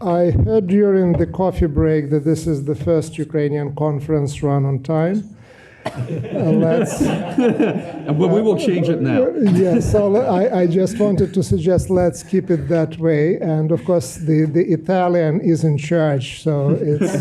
I heard during the coffee break that this is the first Ukrainian conference run on time. But we will change it now. Yes, so I just wanted to suggest let's keep it that way. And of course, the Italian is in charge, so it's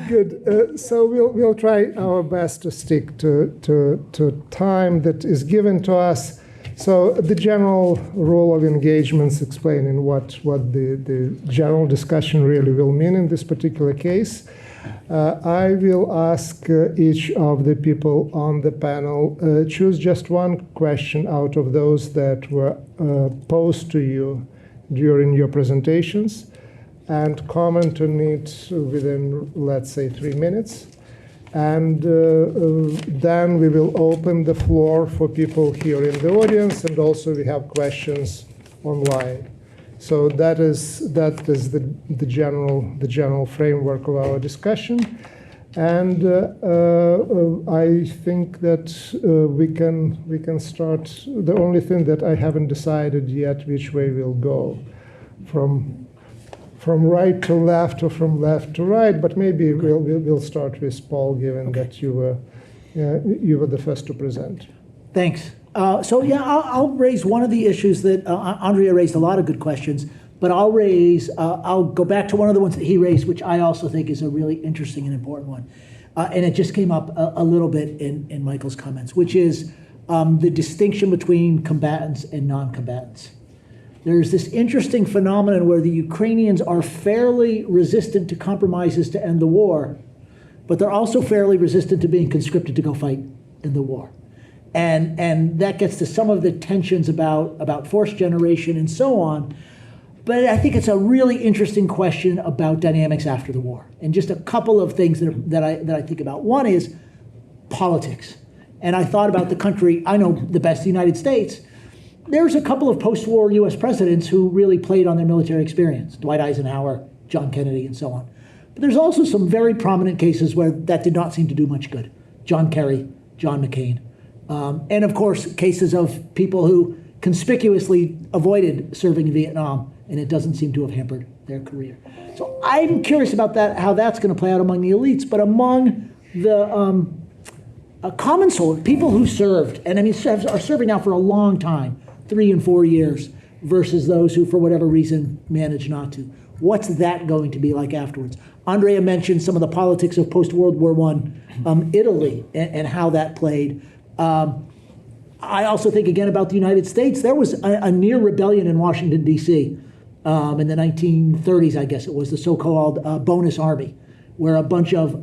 good. So we'll try our best to stick to time that is given to us. So the general rule of engagements explaining what the general discussion really will mean in this particular case. I will ask each of the people on the panel choose just one question out of those that were posed to you during your presentations and comment on it within, let's say, 3 minutes. And then we will open the floor for people here in the audience, and also we have questions online. So that is the general framework of our discussion, and I think that we can start. The only thing that I haven't decided yet which way we'll go, from right to left or from left to right, but maybe we'll start with Paul, given that you were the first to present. Thanks. I'll raise one of the issues that Andrea raised a lot of good questions, but I'll go back to one of the ones that he raised, which I also think is a really interesting and important one. And it just came up a little bit in Michael's comments, which is the distinction between combatants and non-combatants. There's this interesting phenomenon where the Ukrainians are fairly resistant to compromises to end the war, but they're also fairly resistant to being conscripted to go fight in the war. And that gets to some of the tensions about force generation and so on. But I think it's a really interesting question about dynamics after the war. And just a couple of things that I think about. One is politics. And I thought about the country, I know the best, the United States. There's a couple of post-war US presidents who really played on their military experience. Dwight Eisenhower, John Kennedy, and so on. But there's also some very prominent cases where that did not seem to do much good. John Kerry, John McCain. And of course, cases of people who conspicuously avoided serving in Vietnam, and it doesn't seem to have hampered their career. So I'm curious about that, how that's going to play out among the elites, but among the common soldiers, people who served, and I mean are serving now for a long time, 3 and 4 years, versus those who, for whatever reason, managed not to. What's that going to be like afterwards? Andrea mentioned some of the politics of post-World War I, Italy, and how that played. I also think, again, about the United States. There was a near rebellion in Washington, D.C. In the 1930s, I guess it was, the so-called bonus army, where a bunch of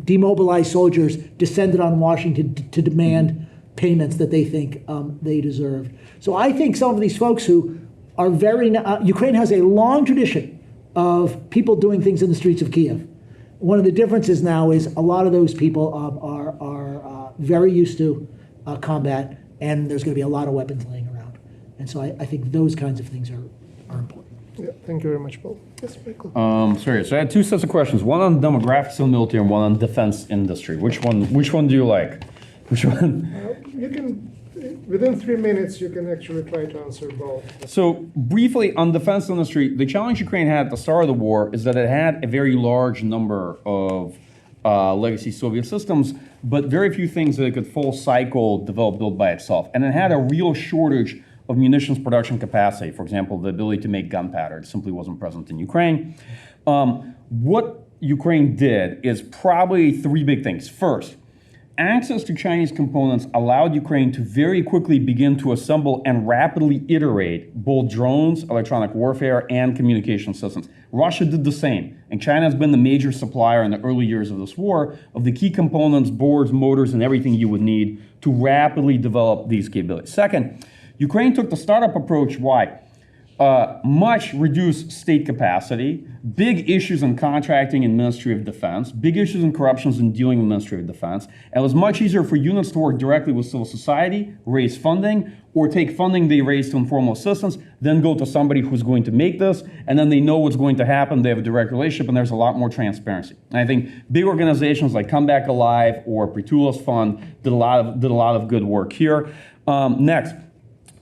demobilized soldiers descended on Washington to demand payments that they think they deserved. So I think some of these folks who are Ukraine has a long tradition of people doing things in the streets of Kiev. One of the differences now is a lot of those people are very used to combat, and there's going to be a lot of weapons laying around. And so I think those kinds of things are important. Yeah, thank you very much, Paul. Yes, Michael. Sorry, so I had 2 sets of questions, one on demographics and military and one on defense industry. Which one do you like? Which one? You can, within 3 minutes, you can actually try to answer both. So briefly on defense industry, the challenge Ukraine had at the start of the war is that it had a very large number of legacy Soviet systems, but very few things that it could full cycle develop, build by itself. And it had a real shortage of munitions production capacity. For example, the ability to make gunpowder simply wasn't present in Ukraine. What Ukraine did is probably 3 big things. First, access to Chinese components allowed Ukraine to very quickly begin to assemble and rapidly iterate both drones, electronic warfare, and communication systems. Russia did the same, and China has been the major supplier in the early years of this war of the key components, boards, motors, and everything you would need to rapidly develop these capabilities. Second, Ukraine took the startup approach. Why? Much reduced state capacity, big issues in contracting in Ministry of Defense, big issues in corruptions in dealing with Ministry of Defense. And it was much easier for units to work directly with civil society, raise funding, or take funding they raise to informal assistance, then go to somebody who's going to make this, and then they know what's going to happen, they have a direct relationship, and there's a lot more transparency. And I think big organizations like Come Back Alive or Pritula's Fund did a lot of good work here. Next.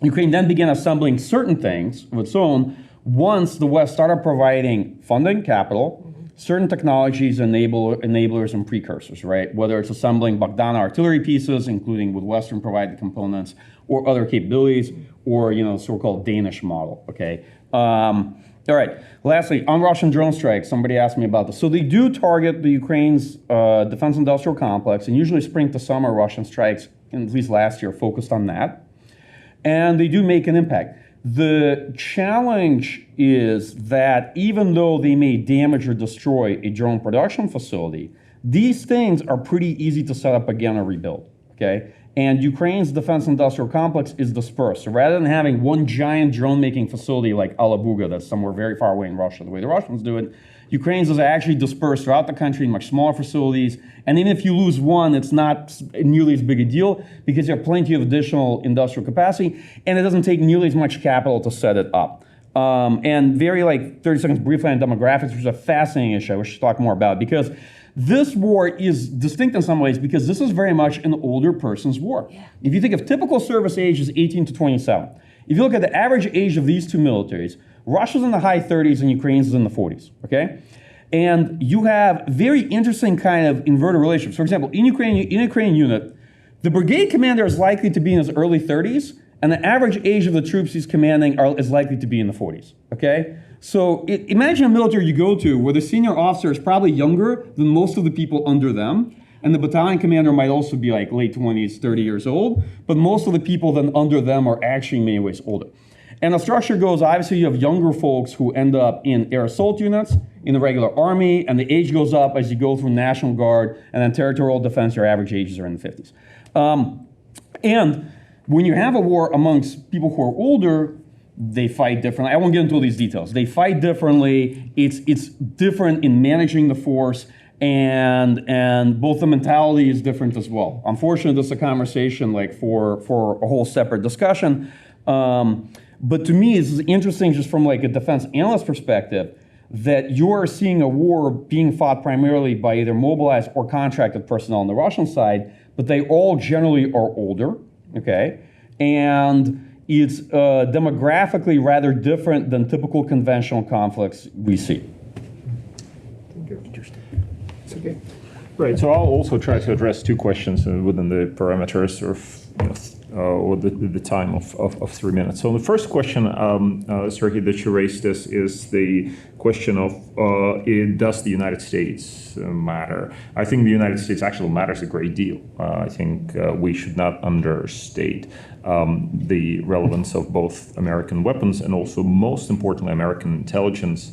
Ukraine then began assembling certain things of its own once the West started providing funding, capital, certain technologies, enablers, and precursors, right? Whether it's assembling Bogdana artillery pieces, including with Western provided components, or other capabilities, or so-called Danish model, okay? All right, lastly, on Russian drone strikes, somebody asked me about this. So they do target the Ukraine's defense industrial complex, and usually spring to summer Russian strikes, at least last year, focused on that. And they do make an impact. The challenge is that even though they may damage or destroy a drone production facility, these things are pretty easy to set up again or rebuild, okay? And Ukraine's defense industrial complex is dispersed. So rather than having one giant drone-making facility like Alabuga that's somewhere very far away in Russia, the way the Russians do it, Ukraine's is actually dispersed throughout the country in much smaller facilities. And even if you lose one, it's not nearly as big a deal because you have plenty of additional industrial capacity, and it doesn't take nearly as much capital to set it up. And 30 seconds briefly on demographics, which is a fascinating issue I wish to talk more about, because this war is distinct in some ways because this is very much an older person's war. Yeah. If you think of typical service age is 18 to 27. If you look at the average age of these two militaries, Russia's in the high 30s and Ukraine's is in the 40s, okay? And you have very interesting kind of inverted relationships. For example, in Ukrainian unit, the brigade commander is likely to be in his early 30s, and the average age of the troops he's commanding is likely to be in the 40s, okay? So imagine a military you go to where the senior officer is probably younger than most of the people under them, and the battalion commander might also be like late 20s, 30 years old, but most of the people then under them are actually in many ways older. And the structure goes, obviously you have younger folks who end up in air assault units, in the regular army, and the age goes up as you go through National Guard, and then territorial defense, your average ages are in the 50s. And when you have a war amongst people who are older, they fight differently. I won't get into all these details. They fight differently. It's different in managing the force, and both the mentality is different as well. Unfortunately, this is a conversation like for a whole separate discussion. But to me, it's interesting just from like a defense analyst perspective that you're seeing a war being fought primarily by either mobilized or contracted personnel on the Russian side, but they all generally are older, okay? And it's demographically rather different than typical conventional conflicts we see. Interesting. It's okay. Right, so I'll also try to address two questions within the parameters or the time of 3 minutes. So the first question, Serhii, that you raised is the question of does the United States matter? I think the United States actually matters a great deal. I think we should not understate the relevance of both American weapons and also, most importantly, American intelligence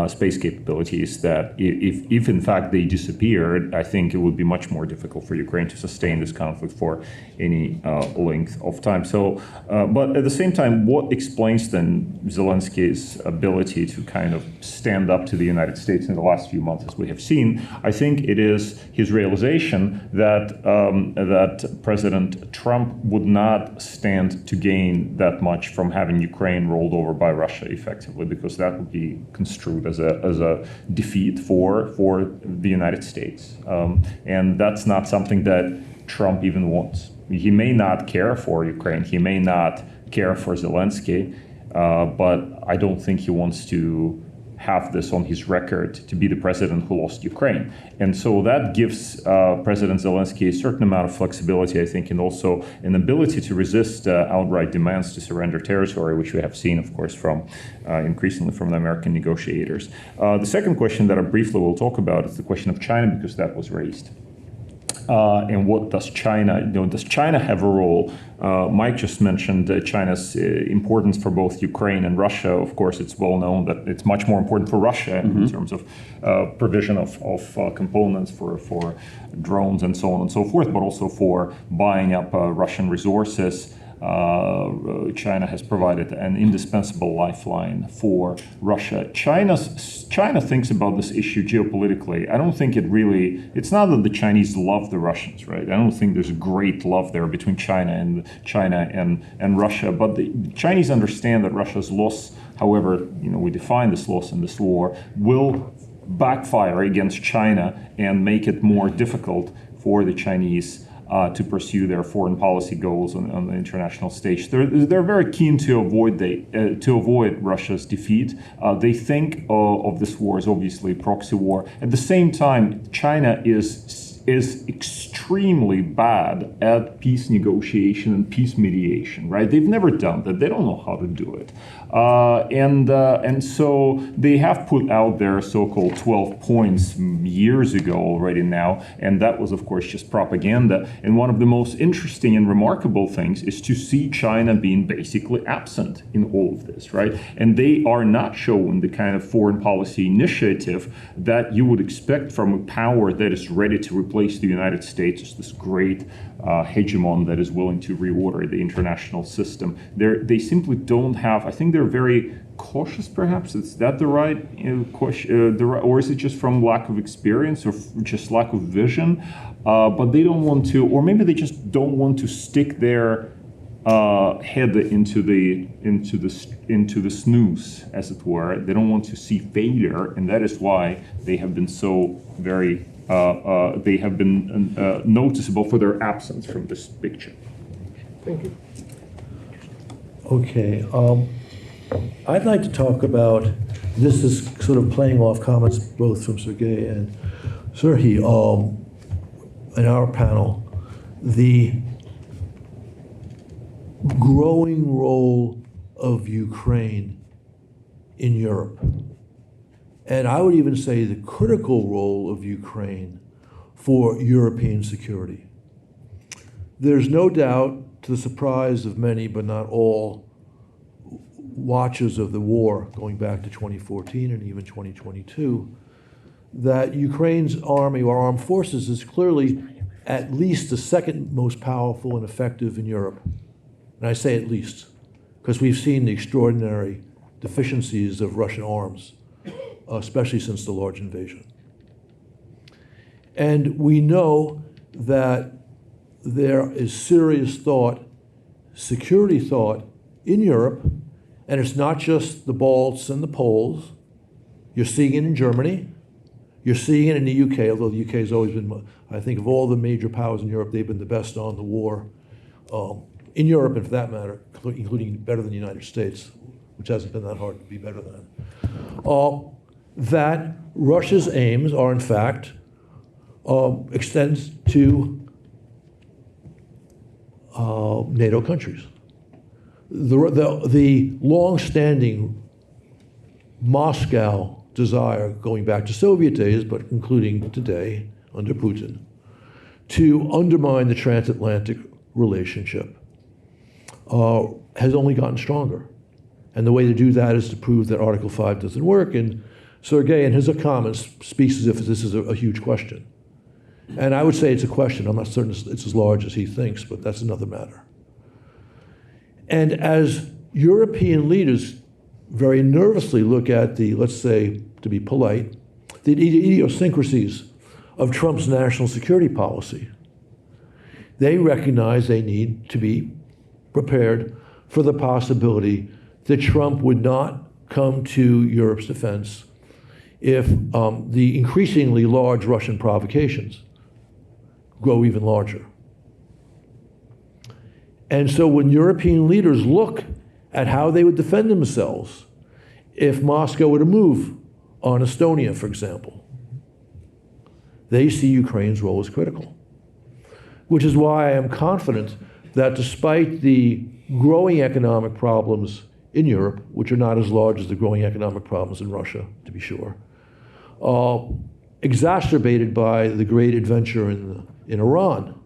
space capabilities that if in fact they disappeared, I think it would be much more difficult for Ukraine to sustain this conflict for any length of time. So, but at the same time, what explains then Zelensky's ability to kind of stand up to the United States in the last few months, as we have seen? I think it is his realization that that President Trump would not stand to gain that much from having Ukraine rolled over by Russia effectively, because that would be construed as a defeat for the United States, and that's not something that Trump even wants. He may not care for Ukraine, he may not care for Zelensky, but I don't think he wants to have this on his record to be the president who lost Ukraine. And so that gives President Zelensky a certain amount of flexibility, I think, and also an ability to resist outright demands to surrender territory, which we have seen, of course, from increasingly from the American negotiators. The second question that I briefly will talk about is the question of China, because that was raised. And what does China, does China have a role? Mike just mentioned China's importance for both Ukraine and Russia. Of course, it's well known that it's much more important for Russia in terms of provision of components for drones and so on and so forth, but also for buying up Russian resources. China has provided an indispensable lifeline for Russia. China thinks about this issue geopolitically. I don't think it's not that the Chinese love the Russians, right? I don't think there's great love there between China and Russia, but the Chinese understand that Russia's loss, however, we define this loss in this war, will backfire against China and make it more difficult for the Chinese to pursue their foreign policy goals on the international stage. They're very keen to avoid Russia's defeat. They think of this war as obviously a proxy war. At the same time, China is extremely bad at peace negotiation and peace mediation, right? They've never done that. They don't know how to do it. And so they have put out their so-called 12 points years ago already now, and that was, of course, just propaganda. And one of the most interesting and remarkable things is to see China being basically absent in all of this, right? And they are not showing the kind of foreign policy initiative that you would expect from a power that is ready to replace the United States as this great hegemon that is willing to reorder the international system. They simply don't have, I think they're very cautious, perhaps. Is that the right question? Or is it just from lack of experience or just lack of vision? But they don't want to, or maybe they just don't want to stick their head into the snooze, as it were. They don't want to see failure, and that is why they have been so very they have been noticeable for their absence from this picture. Thank you. Okay, I'd like to talk about, this is sort of playing off comments both from Sergey and Serhii in our panel, the growing role of Ukraine in Europe. And I would even say the critical role of Ukraine for European security. There's no doubt, to the surprise of many, but not all, watchers of the war going back to 2014 and even 2022, that Ukraine's army or armed forces is clearly at least the second most powerful and effective in Europe. And I say at least, because we've seen the extraordinary deficiencies of Russian arms, especially since the large invasion. And we know that there is serious thought, security thought in Europe, and it's not just the Balts and the Poles. You're seeing it in Germany. You're seeing it in the UK, although the UK has always been, I think of all the major powers in Europe, they've been the best on the war. In Europe, and for that matter, including better than the United States, which hasn't been that hard to be better than. That Russia's aims are, in fact, extends to NATO countries. The long-standing Moscow desire, going back to Soviet days, but including today under Putin, to undermine the transatlantic relationship has only gotten stronger. And the way to do that is to prove that Article 5 doesn't work. And Sergey, in his comments, speaks as if this is a huge question. And I would say it's a question. I'm not certain it's as large as he thinks, but that's another matter. And as European leaders very nervously look at the, let's say, to be polite, the idiosyncrasies of Trump's national security policy, they recognize they need to be prepared for the possibility that Trump would not come to Europe's defense if the increasingly large Russian provocations grow even larger. And so when European leaders look at how they would defend themselves if Moscow were to move on Estonia, for example, they see Ukraine's role as critical. Which is why I am confident that despite the growing economic problems in Europe, which are not as large as the growing economic problems in Russia, to be sure, exacerbated by the great adventure in Iran,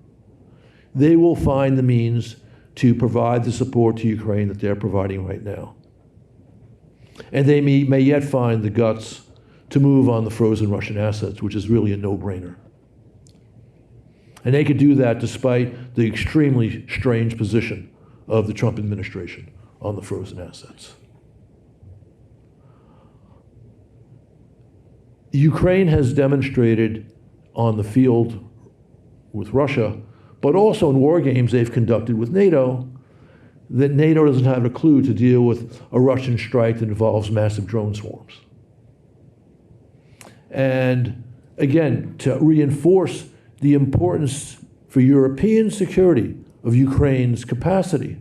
they will find the means to provide the support to Ukraine that they're providing right now. And they may yet find the guts to move on the frozen Russian assets, which is really a no-brainer. And they could do that despite the extremely strange position of the Trump administration on the frozen assets. Ukraine has demonstrated on the field with Russia, but also in war games they've conducted with NATO, that NATO doesn't have a clue to deal with a Russian strike that involves massive drone swarms. And again, to reinforce the importance for European security of Ukraine's capacity,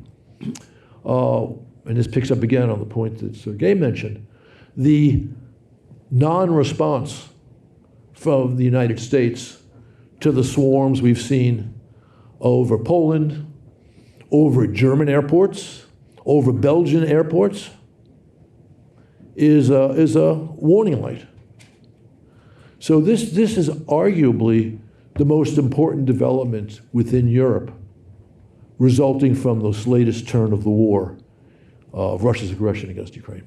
and this picks up again on the point that Sergey mentioned, the non-response from the United States to the swarms we've seen over Poland, over German airports, over Belgian airports, is a warning light. So this is arguably the most important development within Europe, resulting from this latest turn of the war, of Russia's aggression against Ukraine.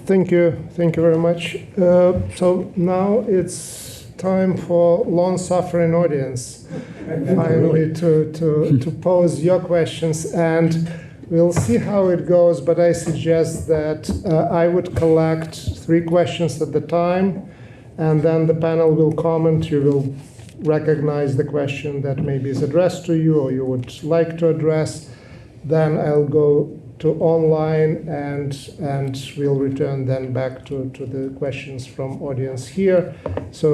Thank you very much. So now it's time for long-suffering audience finally to pose your questions, and we'll see how it goes, but I suggest that I would collect 3 questions at the time, and then the panel will comment. You will recognize the question that maybe is addressed to you or you would like to address. Then I'll go to online, and we'll return then back to the questions from audience here. So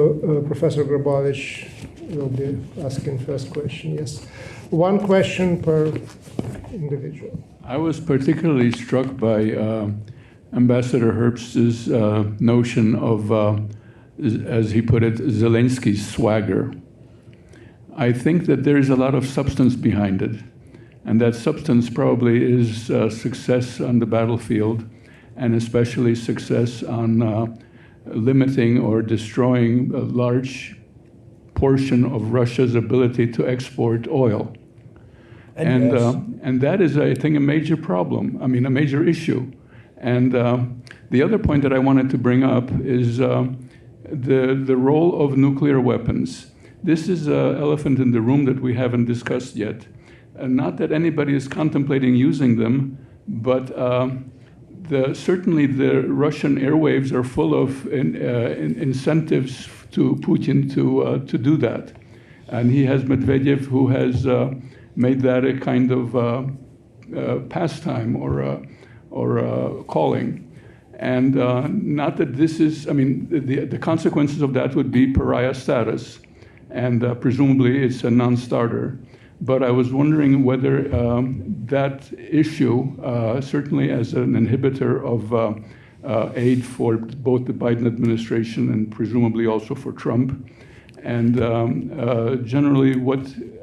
Professor Grabovich will be asking first question. Yes, 1 question per individual. I was particularly struck by Ambassador Herbst's notion of, as he put it, Zelensky's swagger. I think that there is a lot of substance behind it. And that substance probably is success on the battlefield, and especially success on limiting or destroying a large portion of Russia's ability to export oil. And that is, I think, a major problem, a major issue. And the other point that I wanted to bring up is the role of nuclear weapons. This is an elephant in the room that we haven't discussed yet. Not that anybody is contemplating using them, but certainly the Russian airwaves are full of incentives to Putin to do that. And he has Medvedev, who has made that a kind of pastime or calling. And not that this is, the consequences of that would be pariah status, and presumably it's a non-starter. But I was wondering whether that issue, certainly as an inhibitor of aid for both the Biden administration and presumably also for Trump, and generally,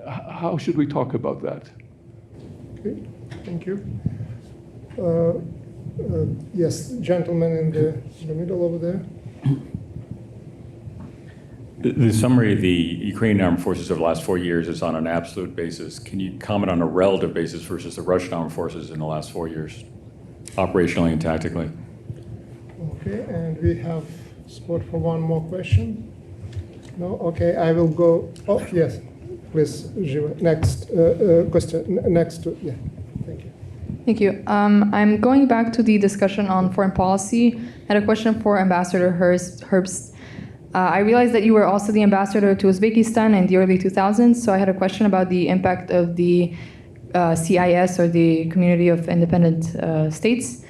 how should we talk about that? Okay, thank you. Yes, gentleman in the middle over there. The summary of the Ukrainian armed forces over the last 4 years is on an absolute basis. Can you comment on a relative basis versus the Russian armed forces in the last 4 years, operationally and tactically? Okay, and we have spot for 1 more question. No? Okay, I will go. Oh, yes, please, Živa. Next, Kostya, next. Yeah, thank you. Thank you. I'm going back to the discussion on foreign policy. I had a question for Ambassador Herbst. I realized that you were also the ambassador to Uzbekistan in the early 2000s, so I had a question about the impact of the CIS, or the Community of Independent States.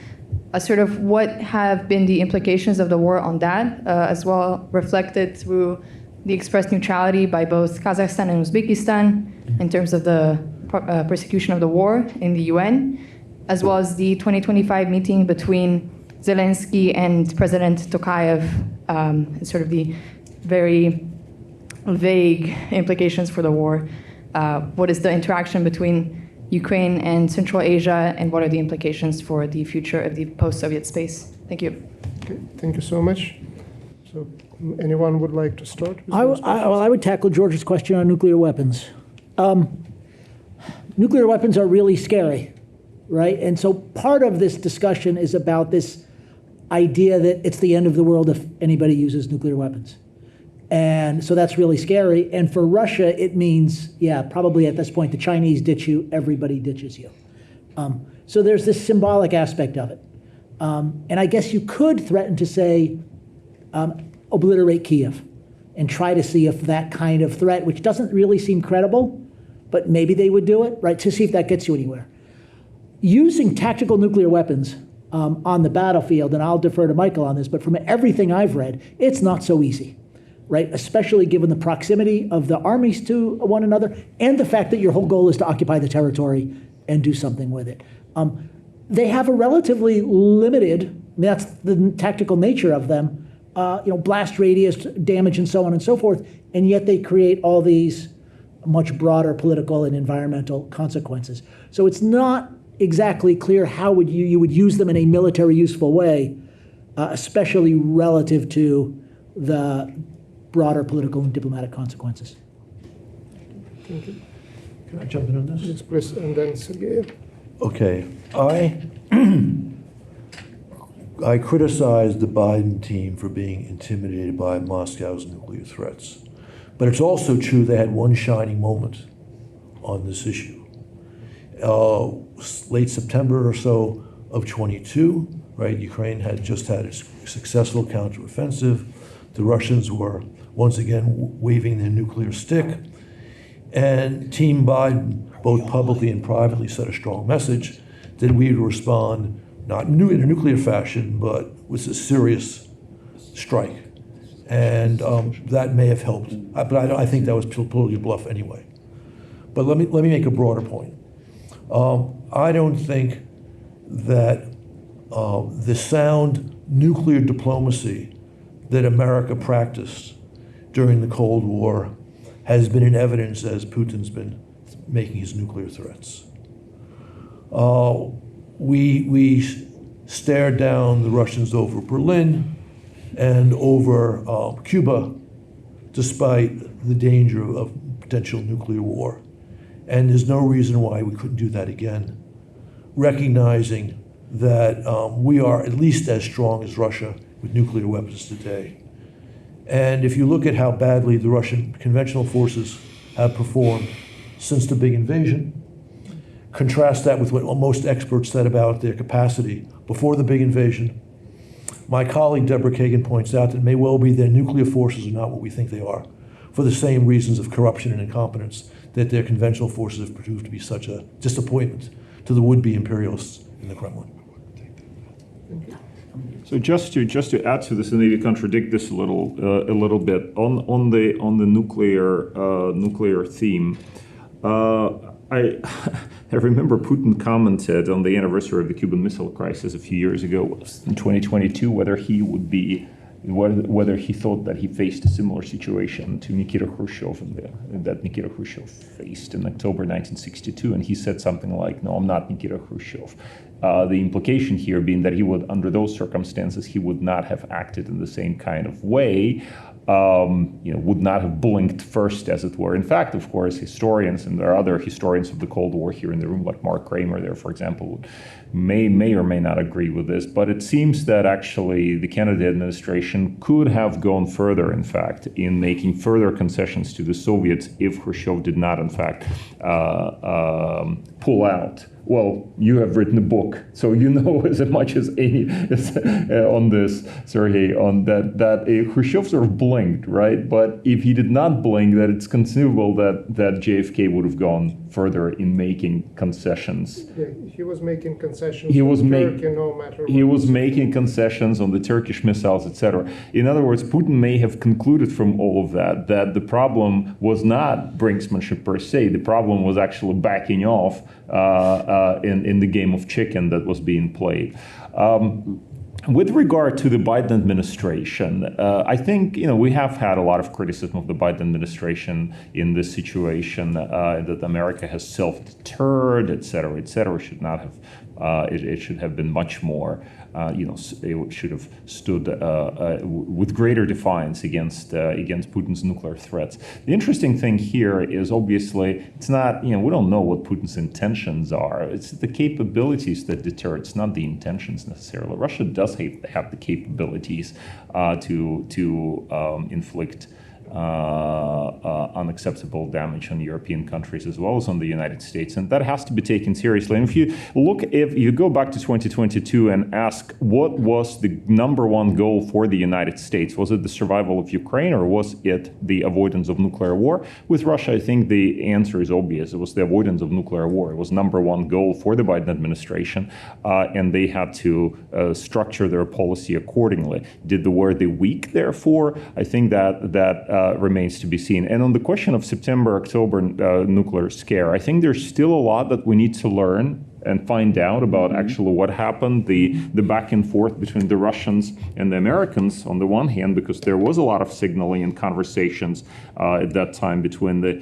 Sort of what have been the implications of the war on that, as well reflected through the expressed neutrality by both Kazakhstan and Uzbekistan in terms of the persecution of the war in the UN, as well as the 2025 meeting between Zelensky and President Tokayev, sort of the very vague implications for the war. What is the interaction between Ukraine and Central Asia, and what are the implications for the future of the post-Soviet space? Thank you. Okay, thank you so much. So, anyone would like to start? I would tackle George's question on nuclear weapons. Nuclear weapons are really scary, right? And so part of this discussion is about this idea that it's the end of the world if anybody uses nuclear weapons. And so that's really scary. And for Russia, it means, probably at this point, the Chinese ditch you, everybody ditches you. So there's this symbolic aspect of it. And I guess you could threaten to say, obliterate Kiev and try to see if that kind of threat, which doesn't really seem credible, but maybe they would do it, right, to see if that gets you anywhere. Using tactical nuclear weapons on the battlefield, and I'll defer to Michael on this, but from everything I've read, it's not so easy. right? Especially given the proximity of the armies to one another and the fact that your whole goal is to occupy the territory and do something with it. They have a relatively limited, that's the tactical nature of them, blast radius, damage, and so on and so forth, and yet they create all these much broader political and environmental consequences. So it's not exactly clear how you would use them in a military useful way, especially relative to the broader political and diplomatic consequences. Thank you. Can I jump in on this? Yes, please, and then Sergey. Okay, I criticized the Biden team for being intimidated by Moscow's nuclear threats. But it's also true they had one shining moment on this issue. Late September or so of 22, right, Ukraine had just had a successful counteroffensive. The Russians were once again waving their nuclear stick. And Team Biden, both publicly and privately, sent a strong message that we would respond not in a nuclear fashion, but with a serious strike. And that may have helped, but I think that was totally a bluff anyway. But let me make a broader point. I don't think that the sound nuclear diplomacy that America practiced during the Cold War has been in evidence as Putin's been making his nuclear threats. We stared down the Russians over Berlin and over Cuba, despite the danger of potential nuclear war. And there's no reason why we couldn't do that again, recognizing that we are at least as strong as Russia with nuclear weapons today. And if you look at how badly the Russian conventional forces have performed since the big invasion, contrast that with what most experts said about their capacity before the big invasion. My colleague Deborah Kagan points out that it may well be their nuclear forces are not what we think they are, for the same reasons of corruption and incompetence that their conventional forces have proved to be such a disappointment to the would-be imperialists in the Kremlin. So just to add to this and maybe contradict this a little bit on the nuclear theme, I remember Putin commented on the anniversary of the Cuban Missile Crisis a few years ago, in 2022, whether he thought that he faced a similar situation to Nikita Khrushchev that Nikita Khrushchev faced in October 1962, and he said something like, "No, I'm not Nikita Khrushchev." The implication here being that he would, under those circumstances, he would not have acted in the same kind of way, would not have blinked first, as it were. In fact, of course, historians, and there are other historians of the Cold War here in the room, like Mark Kramer there, for example, may or may not agree with this, but it seems that actually the Kennedy administration could have gone further, in fact, in making further concessions to the Soviets if Khrushchev did not, in fact, pull out. Well, you have written a book, so you know as much as any on this, Serhii, on that Khrushchev sort of blinked, right? But if he did not blink, that it's conceivable that JFK would have gone further in making concessions. Yeah, he was making concessions. He was making concessions on the Turkish missiles, etc. In other words, Putin may have concluded from all of that the problem was not brinksmanship per se. The problem was actually backing off in the game of chicken that was being played. With regard to the Biden administration, I think we have had a lot of criticism of the Biden administration in this situation, that America has self-deterred, et cetera, et cetera. Should not have. It should have been much more. It should have stood with greater defiance against Putin's nuclear threats. The interesting thing here is obviously it's not. We don't know what Putin's intentions are. It's the capabilities that deter. It's not the intentions necessarily. Russia does have the capabilities to inflict unacceptable damage on European countries as well as on the United States, and that has to be taken seriously. And if you go back to 2022 and ask what was the number one goal for the United States, was it the survival of Ukraine or was it the avoidance of nuclear war? With Russia, I think the answer is obvious. It was the avoidance of nuclear war. It was number one goal for the Biden administration, and they had to structure their policy accordingly. Were they weak, therefore? I think that remains to be seen. And on the question of September, October nuclear scare, I think there's still a lot that we need to learn and find out about actually what happened, the back and forth between the Russians and the Americans on the one hand, because there was a lot of signaling and conversations at that time between the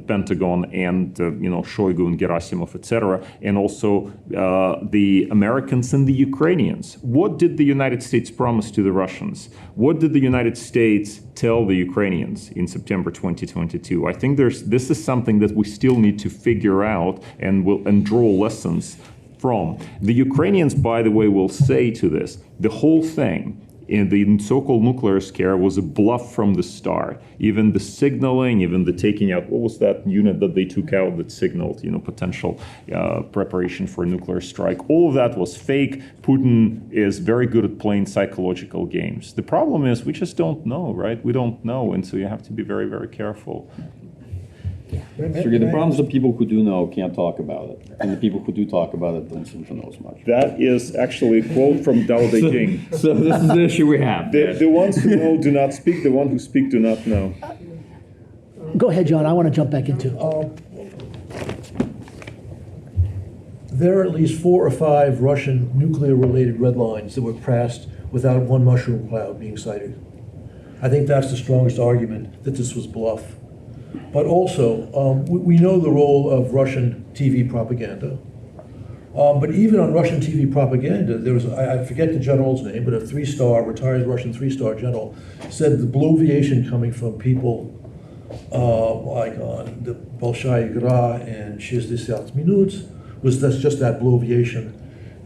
Pentagon and Shoigu and Gerasimov, etc., and also the Americans and the Ukrainians. What did the United States promise to the Russians? What did the United States tell the Ukrainians in September 2022? I think this is something that we still need to figure out and draw lessons from. The Ukrainians, by the way, will say to this, the whole thing in the so-called nuclear scare was a bluff from the start. Even the signaling, even the taking out, what was that unit that they took out that signaled, potential preparation for a nuclear strike? All of that was fake. Putin is very good at playing psychological games. The problem is we just don't know, right? We don't know, and so you have to be very, very careful. Sergey, the problem is the people who do know can't talk about it, and the people who do talk about it don't seem to know as much. That is actually a quote from Dao De Jing. So this is the issue we have. The ones who know do not speak, the ones who speak do not know. Go ahead, John. I want to jump back into. There are at least 4 or 5 Russian nuclear-related red lines that were passed without one mushroom cloud being cited. I think that's the strongest argument that this was bluff. But also, we know the role of Russian TV propaganda. But even on Russian TV propaganda, there was, I forget the general's name, but a retired Russian 3-star general said the bloviation coming from people like on the Bolshaya Gra and 60 Minutes that's just that bloviation.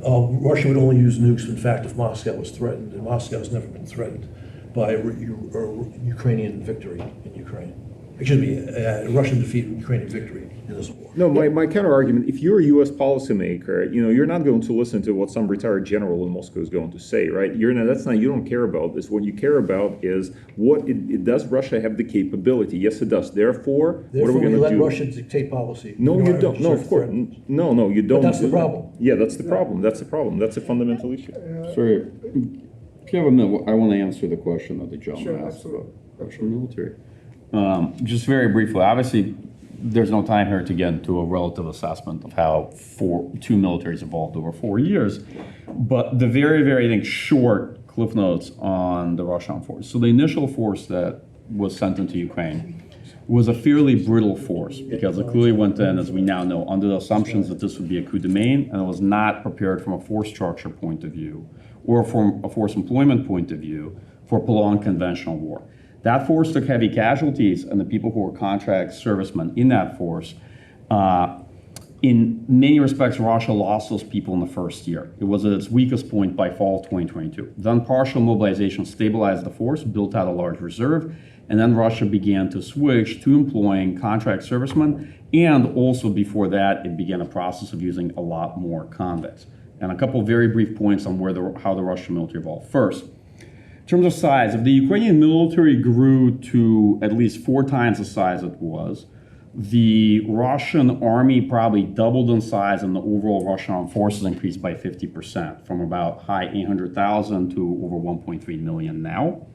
Russia would only use nukes, in fact, if Moscow was threatened, and Moscow has never been threatened by a Ukrainian victory in Ukraine. Excuse me, Russian defeat, Ukrainian victory in this war. No, my counter argument: if you're a U.S. policymaker, you're not going to listen to what some retired general in Moscow is going to say, right? You don't care about this. What you care about is does Russia have the capability? Yes, it does. Therefore what are we going to do? Let Russia dictate policy. No, you don't. No, of course. No, you don't. But that's the problem. Yeah, that's the problem. That's the problem. That's a fundamental issue. Sorry, if you have a minute, I want to answer the question that the gentleman asked about Russian military. Just very briefly, obviously, there's no time here to get into a relative assessment of how two militaries evolved over 4 years. But the very, very, I think, short cliff notes on the Russian force. So the initial force that was sent into Ukraine was a fairly brittle force because it clearly went in, as we now know, under the assumptions that this would be a coup de main, and it was not prepared from a force structure point of view or from a force employment point of view for prolonged conventional war. That force took heavy casualties, and the people who were contract servicemen in that force, in many respects, Russia lost those people in the first year. It was at its weakest point by fall of 2022. Then partial mobilization stabilized the force, built out a large reserve, and then Russia began to switch to employing contract servicemen, and also before that, it began a process of using a lot more convicts. And a couple of very brief points on how the Russian military evolved. First, in terms of size, if the Ukrainian military grew to at least 4 times the size it was, the Russian army probably doubled in size, and the overall Russian armed forces increased by 50%, from about high 800,000 to over 1.3 million now.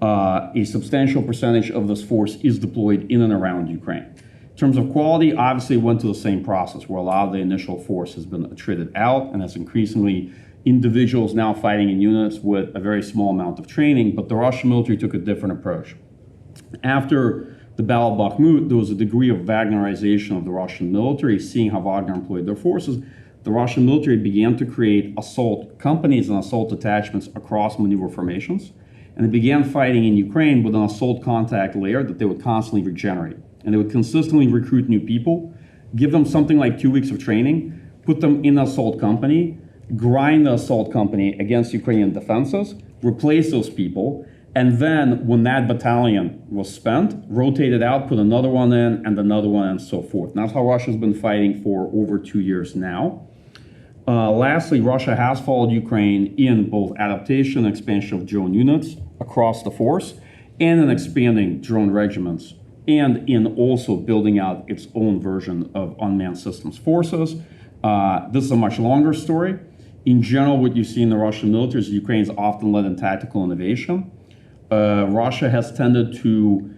A substantial percentage of this force is deployed in and around Ukraine. In terms of quality, obviously it went through the same process, where a lot of the initial force has been attrited out, and has increasingly individuals now fighting in units with a very small amount of training, but the Russian military took a different approach. After the Battle of Bakhmut, there was a degree of Wagnerization of the Russian military. Seeing how Wagner employed their forces, the Russian military began to create assault companies and assault detachments across maneuver formations, and they began fighting in Ukraine with an assault contact layer that they would constantly regenerate. And they would consistently recruit new people, give them something like 2 weeks of training, put them in an assault company, grind the assault company against Ukrainian defenses, replace those people, And then when that battalion was spent, rotated out, put another one in, and another one, and so forth. And that's how Russia's been fighting for over 2 years now. Lastly, Russia has followed Ukraine in both adaptation and expansion of drone units across the force, and in expanding drone regiments, and in also building out its own version of unmanned systems forces. This is a much longer story. In general, what you see in the Russian military is Ukraine is often led in tactical innovation. Russia has tended to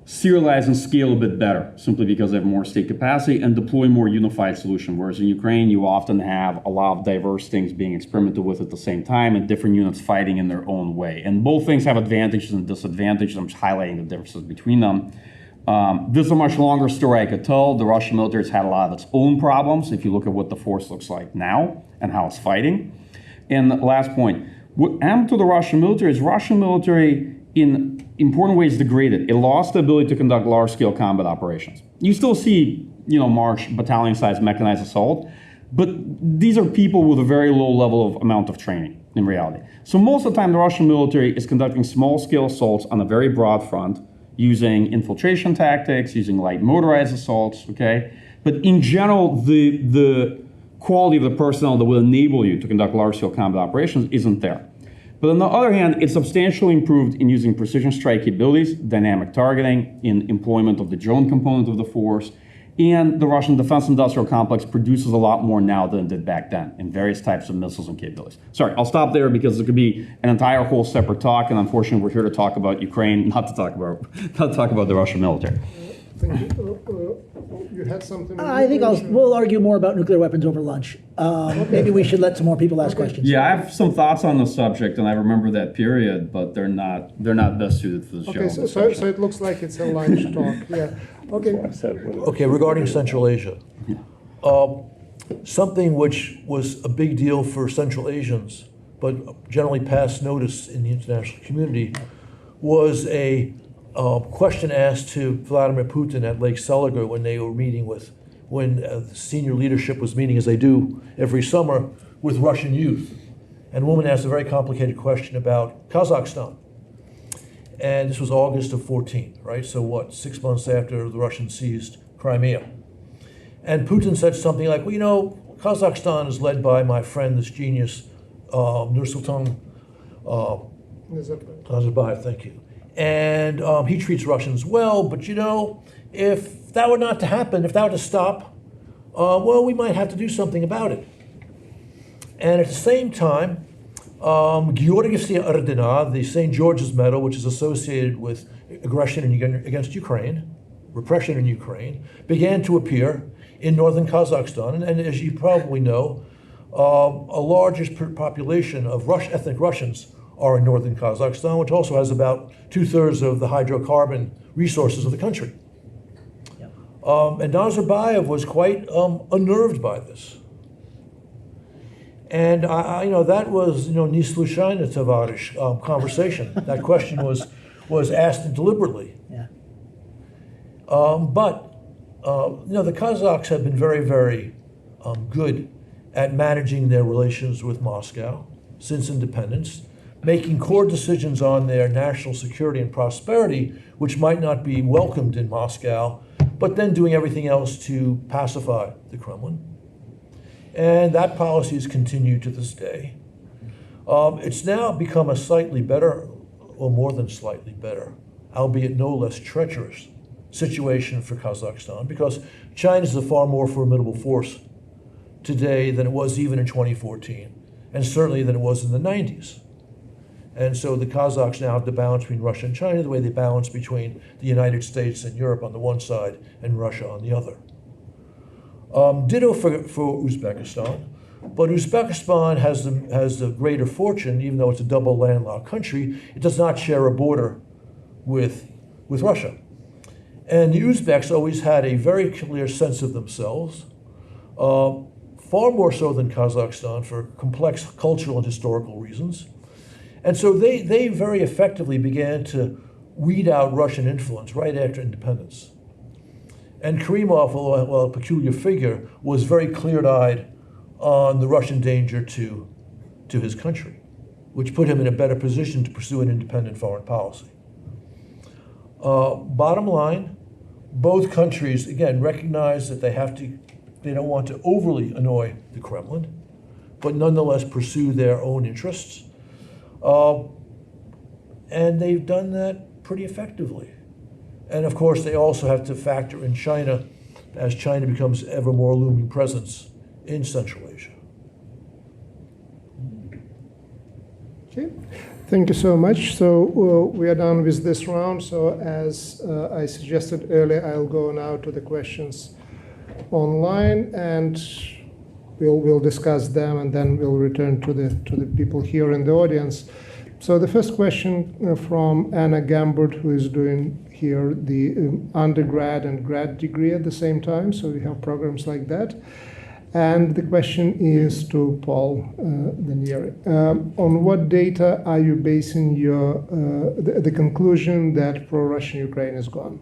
serialize and scale a bit better, simply because they have more state capacity and deploy more unified solution. Whereas in Ukraine, you often have a lot of diverse things being experimented with at the same time and different units fighting in their own way. And both things have advantages and disadvantages. I'm just highlighting the differences between them. This is a much longer story I could tell. The Russian military has had a lot of its own problems, if you look at what the force looks like now and how it's fighting. And the last point, what happened to the Russian military is Russian military in important ways degraded. It lost the ability to conduct large-scale combat operations. You still see, March battalion-sized mechanized assault, but these are people with a very low level of amount of training in reality. So most of the time, the Russian military is conducting small-scale assaults on a very broad front, using infiltration tactics, using light motorized assaults, okay? But in general, the quality of the personnel that will enable you to conduct large-scale combat operations isn't there. But on the other hand, it's substantially improved in using precision strike capabilities, dynamic targeting, in employment of the drone component of the force, and the Russian defense industrial complex produces a lot more now than it did back then in various types of missiles and capabilities. Sorry, I'll stop there because it could be an entire whole separate talk, and unfortunately we're here to talk about Ukraine, not to talk about the Russian military. Thank you. You had something? I think we'll argue more about nuclear weapons over lunch. Maybe we should let some more people ask questions. Yeah, I have some thoughts on the subject, and I remember that period, but they're not best suited for this show. Okay, so it looks like it's a lunch talk. Yeah. Okay. Okay, regarding Central Asia, something which was a big deal for Central Asians, but generally passed notice in the international community, was a question asked to Vladimir Putin at Lake Seliger when they were meeting when the senior leadership was meeting, as they do every summer, with Russian youth. And a woman asked a very complicated question about Kazakhstan. And this was August of 14, right? So 6 months after the Russians seized Crimea. And Putin said something like, well, Kazakhstan is led by my friend, this genius, Nursultan Nazarbayev, thank you. And he treats Russians well, but if that were not to happen, if that were to stop, we might have to do something about it. And at the same time, Georgievskaya Ordena, the St. George's Medal, which is associated with aggression against Ukraine, repression in Ukraine, began to appear in northern Kazakhstan. And as you probably know, a largest population of ethnic Russians are in northern Kazakhstan, which also has about 2/3 of the hydrocarbon resources of the country. Yeah. And Nazarbayev was quite unnerved by this. And that was ni sluchayna tovarish conversation. That question was asked deliberately. Yeah. But the Kazakhs have been very, very good at managing their relations with Moscow since independence, making core decisions on their national security and prosperity, which might not be welcomed in Moscow, but then doing everything else to pacify the Kremlin. And that policy has continued to this day. It's now become a slightly better, or more than slightly better, albeit no less treacherous situation for Kazakhstan, because China is a far more formidable force today than it was even in 2014, and certainly than it was in the 90s. And so the Kazakhs now have to balance between Russia and China the way they balance between the United States and Europe on the one side and Russia on the other. Ditto for Uzbekistan, but Uzbekistan has the greater fortune, even though it's a double landlocked country, it does not share a border with Russia. And the Uzbeks always had a very clear sense of themselves, far more so than Kazakhstan for complex cultural and historical reasons. And so they very effectively began to weed out Russian influence right after independence. And Karimov, although a peculiar figure, was very clear-eyed on the Russian danger to his country. which put him in a better position to pursue an independent foreign policy. Bottom line, both countries, again, recognize that they don't want to overly annoy the Kremlin, but nonetheless pursue their own interests. And they've done that pretty effectively. And of course, they also have to factor in China as China becomes ever more looming presence in Central Asia. Okay, thank you so much. So we are done with this round. So as I suggested earlier, I'll go now to the questions online, and we'll discuss them, and then we'll return to the people here in the audience. So the first question from Anna Gambert, who is doing here the undergrad and grad degree at the same time. So we have programs like that. And the question is to Paul Danieri. On what data are you basing your the conclusion that pro-Russian Ukraine is gone?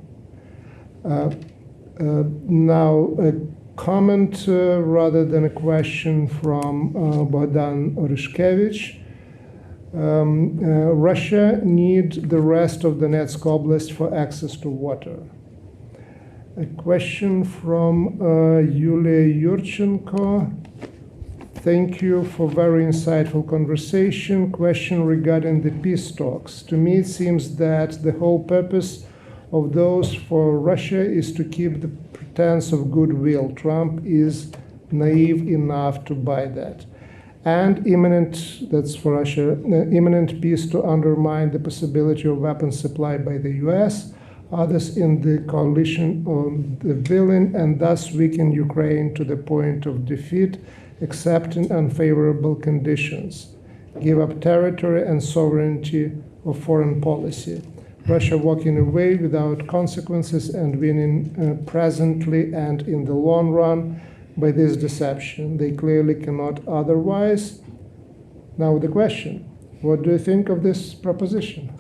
Now, a comment rather than a question from Bogdan Orishkevich. Russia needs the rest of Donetsk Oblast for access to water. A question from Yulia Yurchenko. Thank you for very insightful conversation. Question regarding the peace talks. To me, it seems that the whole purpose of those for Russia is to keep the pretense of goodwill. Trump is naive enough to buy that. And that's for Russia, imminent peace to undermine the possibility of weapons supplied by the US, others in the coalition on the villain, and thus weaken Ukraine to the point of defeat, except in unfavorable conditions. Give up territory and sovereignty of foreign policy. Russia walking away without consequences and winning presently and in the long run by this deception. They clearly cannot otherwise. Now the question, what do you think of this proposition?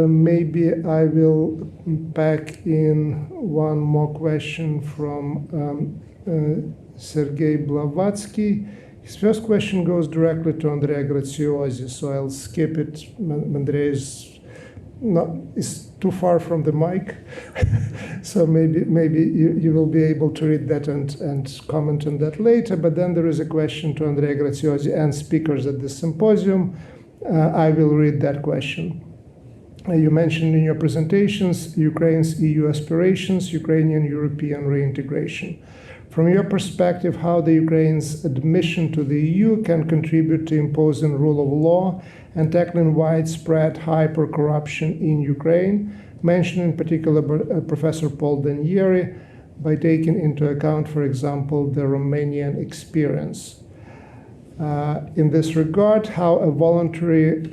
Maybe I will pack in one more question from Sergey Blavatsky. His first question goes directly to Andrea Graziosi, so I'll skip it. Andrea is too far from the mic, so maybe you will be able to read that and comment on that later. But then there is a question to Andrea Graziosi and speakers at the symposium. I will read that question. You mentioned in your presentations Ukraine's EU aspirations, Ukrainian European reintegration. From your perspective, how the Ukraine's admission to the EU can contribute to imposing rule of law and tackling widespread hyper-corruption in Ukraine, mentioned in particular by Professor Paul Danieri, by taking into account, for example, the Romanian experience. In this regard, how a voluntary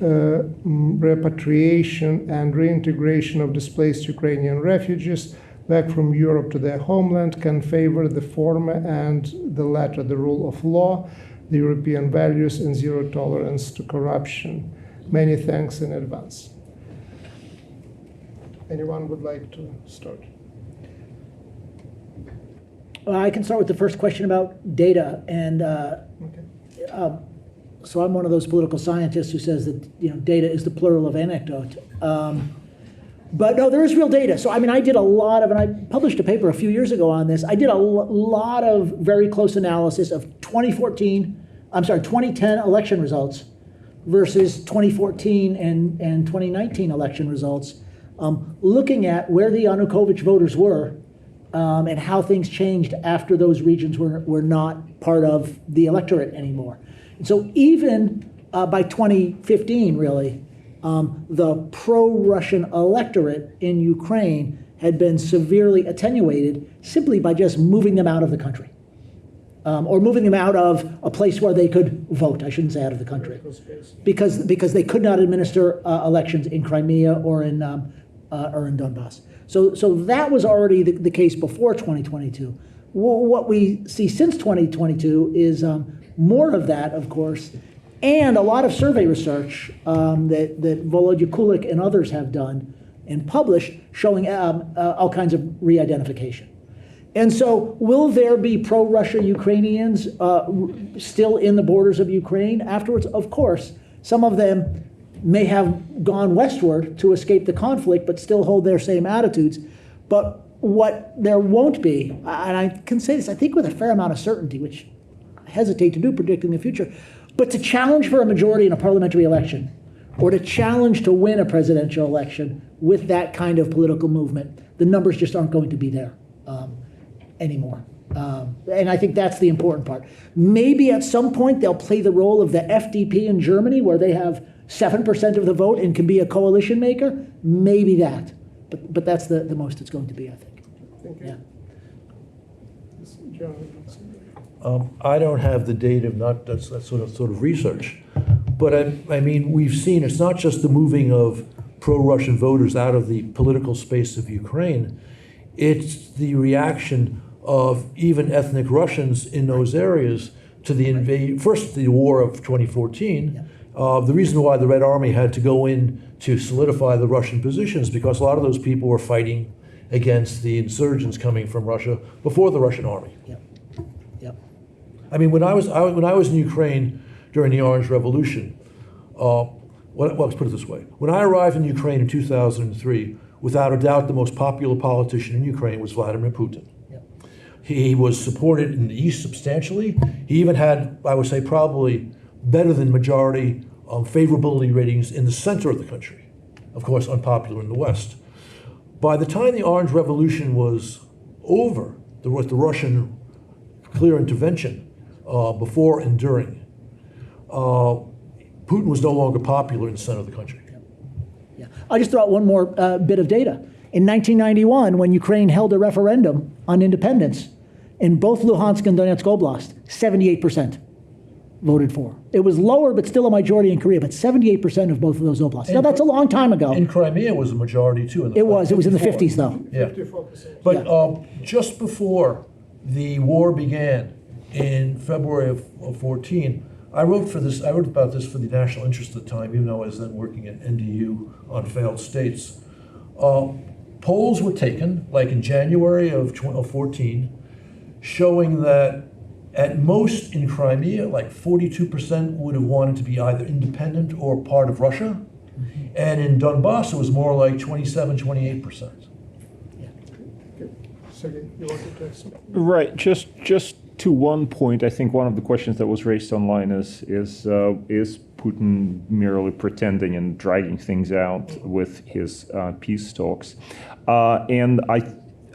repatriation and reintegration of displaced Ukrainian refugees back from Europe to their homeland can favor the former and the latter, the rule of law, the European values, and zero tolerance to corruption. Many thanks in advance. Anyone would like to start? I can start with the first question about data. And so I'm one of those political scientists who says that data is the plural of anecdote. But no, there is real data. So, I did a lot of, and I published a paper a few years ago on this. I did a lot of very close analysis of 2010 election results versus 2014 and 2019 election results, looking at where the Yanukovych voters were and how things changed after those regions were not part of the electorate anymore. And so even by 2015, really, the pro-Russian electorate in Ukraine had been severely attenuated simply by just moving them out of the country. Or moving them out of a place where they could vote. I shouldn't say out of the country. Because they could not administer elections in Crimea or in Donbass. So that was already the case before 2022. What we see since 2022 is more of that, of course, and a lot of survey research that Volodya Kulik and others have done and published showing all kinds of re-identification. And so will there be pro-Russia Ukrainians still in the borders of Ukraine afterwards? Of course. Some of them may have gone westward to escape the conflict, but still hold their same attitudes. But what there won't be, and I can say this, I think with a fair amount of certainty, which I hesitate to do predicting the future, but to challenge for a majority in a parliamentary election, or to challenge to win a presidential election with that kind of political movement, the numbers just aren't going to be there anymore. And I think that's the important part. Maybe at some point they'll play the role of the FDP in Germany, where they have 7% of the vote and can be a coalition maker. Maybe that. But that's the most it's going to be, I think. Thank you. Yeah. I don't have the data, that's sort of research. But I mean, we've seen it's not just the moving of pro-Russian voters out of the political space of Ukraine, it's the reaction of even ethnic Russians in those areas to the first the war of 2014. Yeah. The reason why the Red Army had to go in to solidify the Russian positions because a lot of those people were fighting against the insurgents coming from Russia before the Russian army. Yep. Yep. I mean, when I was in Ukraine during the Orange Revolution, let's put it this way: when I arrived in Ukraine in 2003, without a doubt, the most popular politician in Ukraine was Vladimir Putin. Yep. He was supported in the East substantially. He even had, I would say, probably better than majority favorability ratings in the center of the country. Of course, unpopular in the West. By the time the Orange Revolution was over, there was the Russian clear intervention before and during. Putin was no longer popular in the center of the country. Yeah. I'll just throw out one more bit of data. In 1991, when Ukraine held a referendum on independence, in both Luhansk and Donetsk Oblast, 78% voted for. It was lower, but still a majority in Korea, but 78% of both of those oblasts. Now, that's a long time ago. In Crimea was a majority, too. It was in the 50s, though. Yeah. 54%. But just before the war began in February of 14, I wrote about this for the National Interest at the time, even though I was then working at NDU on failed states. Polls were taken, like in January of 14, showing that at most in Crimea, like 42% would have wanted to be either independent or part of Russia. Mm-hmm. And in Donbass, it was more like 27, 28%. Yeah. Sergey, you wanted to ask something? Right. Just to one point, I think one of the questions that was raised online is Putin merely pretending and dragging things out with his peace talks? And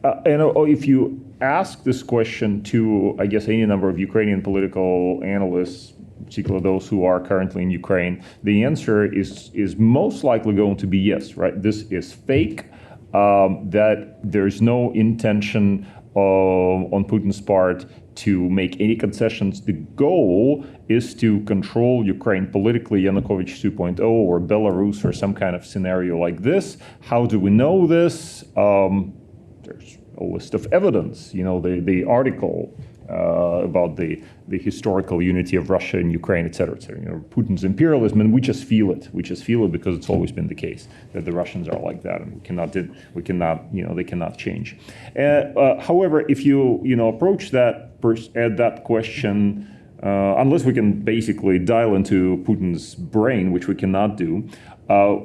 if you ask this question to, I guess, any number of Ukrainian political analysts, particularly those who are currently in Ukraine, the answer is most likely going to be yes, right? This is fake, that there's no intention on Putin's part to make any concessions. The goal is to control Ukraine politically, Yanukovych 2.0 or Belarus or some kind of scenario like this. How do we know this? There's a list of evidence, the article about the historical unity of Russia and Ukraine, et cetera, et cetera. Putin's imperialism, and we just feel it. We just feel it because it's always been the case that the Russians are like that, and they cannot change. However, if you approach that question, unless we can basically dial into Putin's brain, which we cannot do,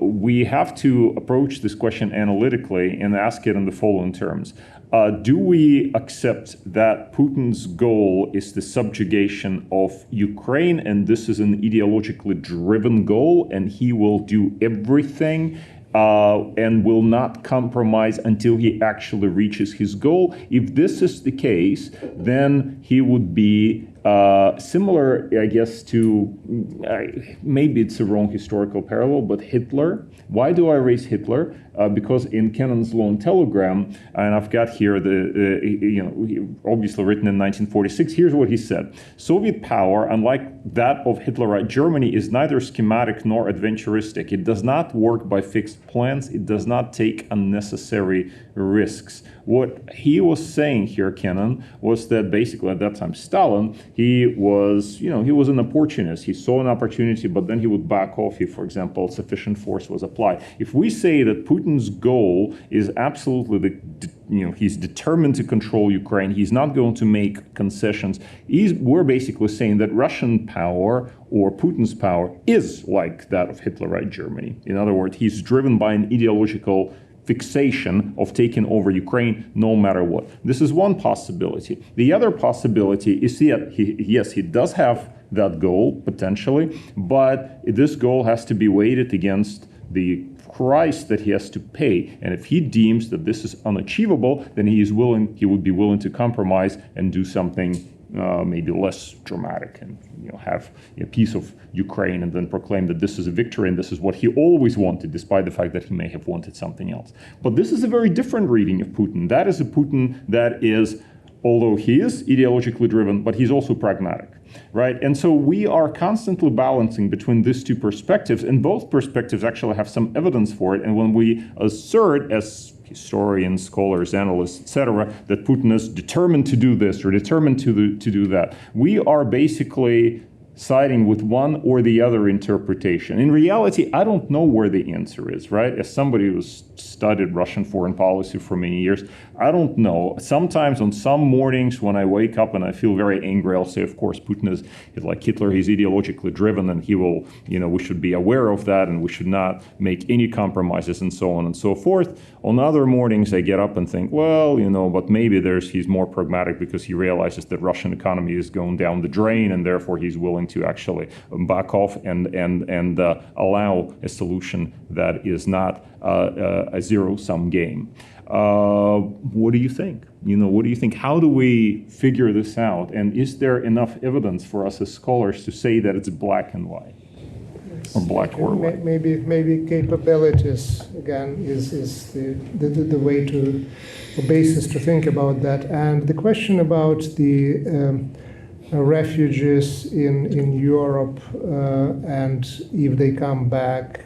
we have to approach this question analytically and ask it in the following terms. Do we accept that Putin's goal is the subjugation of Ukraine, and this is an ideologically driven goal, and he will do everything and will not compromise until he actually reaches his goal? If this is the case, then he would be similar, I guess, to, maybe it's a wrong historical parallel, but Hitler. Why do I raise Hitler? Because in Kennan's Lone Telegram, and I've got here obviously written in 1946, here's what he said. Soviet power, unlike that of Hitlerite Germany, is neither schematic nor adventuristic. It does not work by fixed plans. It does not take unnecessary risks. What he was saying here, Kennan, was that basically at that time Stalin, he was an opportunist. He saw an opportunity, but then he would back off if, for example, sufficient force was applied. If we say that Putin's goal is absolutely he's determined to control Ukraine, he's not going to make concessions, we're basically saying that Russian power or Putin's power is like that of Hitlerite Germany. In other words, he's driven by an ideological fixation of taking over Ukraine no matter what. This is one possibility. The other possibility is that he does have that goal potentially, but this goal has to be weighted against the price that he has to pay. And if he deems that this is unachievable, then he would be willing to compromise and do something maybe less dramatic, and have a piece of Ukraine and then proclaim that this is a victory and this is what he always wanted, despite the fact that he may have wanted something else. But this is a very different reading of Putin. That is a Putin that is, although he is ideologically driven, but he's also pragmatic, right? And so we are constantly balancing between these two perspectives, and both perspectives actually have some evidence for it. And when we assert, as historians, scholars, analysts, etc., that Putin is determined to do this or determined to do that, we are basically siding with one or the other interpretation. In reality, I don't know where the answer is, right? As somebody who's studied Russian foreign policy for many years, I don't know. Sometimes on some mornings when I wake up and I feel very angry, I'll say, of course, Putin is like Hitler, he's ideologically driven, and he will, we should be aware of that, and we should not make any compromises, and so on and so forth. On other mornings, I get up and think, well, but maybe he's more pragmatic because he realizes that Russian economy is going down the drain, and therefore he's willing to actually back off and allow a solution that is not a zero-sum game. What do you think? What do you think? How do we figure this out? And is there enough evidence for us as scholars to say that it's black and white? Or black or white? Maybe capabilities, again, is the way the basis to think about that. And the question about the refugees in Europe, and if they come back,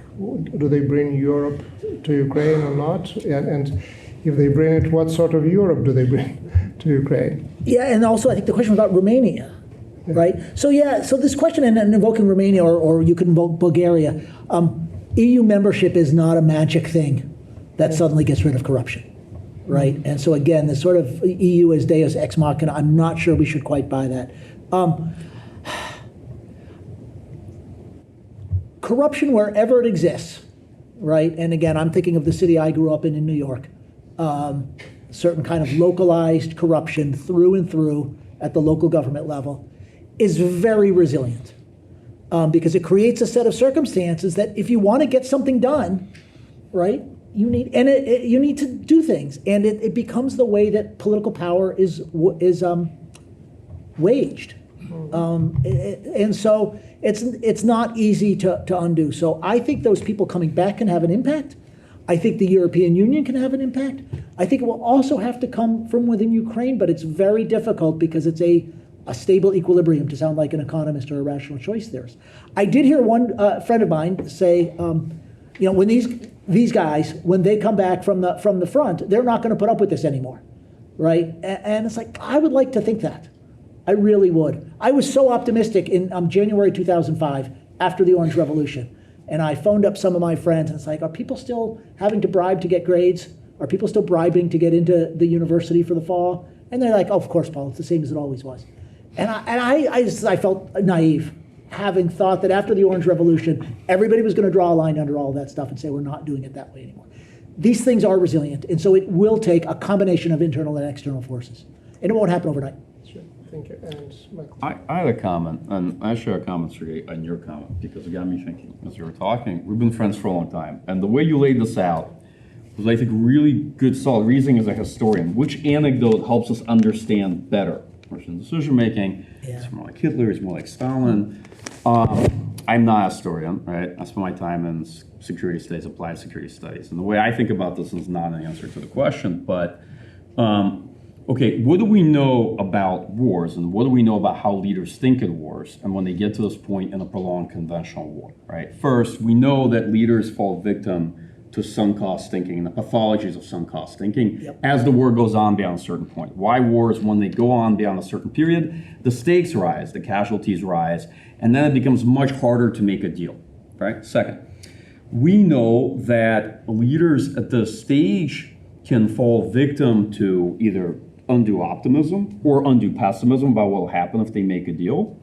do they bring Europe to Ukraine or not? And if they bring it, what sort of Europe do they bring to Ukraine? Yeah, and also I think the question about Romania, right? So this question, and invoking Romania, or you can invoke Bulgaria, EU membership is not a magic thing that suddenly gets rid of corruption, right? And so again, the sort of EU as Deus ex machina, I'm not sure we should quite buy that. Corruption wherever it exists, right? And again, I'm thinking of the city I grew up in New York. Certain kind of localized corruption through and through at the local government level is very resilient, because it creates a set of circumstances that if you want to get something done, right, you need to do things, and it becomes the way that political power is waged, and so it's not easy to undo. So I think those people coming back can have an impact. I think the European Union can have an impact. I think it will also have to come from within Ukraine, but it's very difficult because it's a stable equilibrium, to sound like an economist or a rational choice theorist. I did hear one friend of mine say, when these guys, when they come back from the front, they're not going to put up with this anymore, right? And it's like, I would like to think that. I really would. I was so optimistic in January 2005, after the Orange Revolution. And I phoned up some of my friends, and it's like, are people still having to bribe to get grades? Are people still bribing to get into the university for the fall? And they're like, oh, of course, Paul, it's the same as it always was. And I felt naive, having thought that after the Orange Revolution, everybody was going to draw a line under all of that stuff and say, we're not doing it that way anymore. These things are resilient, and so it will take a combination of internal and external forces. And it won't happen overnight. Sure, thank you. And Michael. I had a comment, and I share a comment, Sergey, on your comment, because it got me thinking as you were talking. We've been friends for a long time, and the way you laid this out was, I think, really good, solid reasoning as a historian. Which anecdote helps us understand better Russian decision-making? Yeah. It's more like Hitler, it's more like Stalin. I'm not a historian, right? I spent my time in security studies, applied security studies, and the way I think about this is not an answer to the question, but okay, what do we know about wars, and what do we know about how leaders think in wars, and when they get to this point in a prolonged conventional war, right? First, we know that leaders fall victim to sunk cost thinking and the pathologies of sunk cost thinking as the war goes on beyond a certain point. Why wars, when they go on beyond a certain period, the stakes rise, the casualties rise, and then it becomes much harder to make a deal, right? Second, we know that leaders at this stage can fall victim to either undue optimism or undue pessimism about what will happen if they make a deal.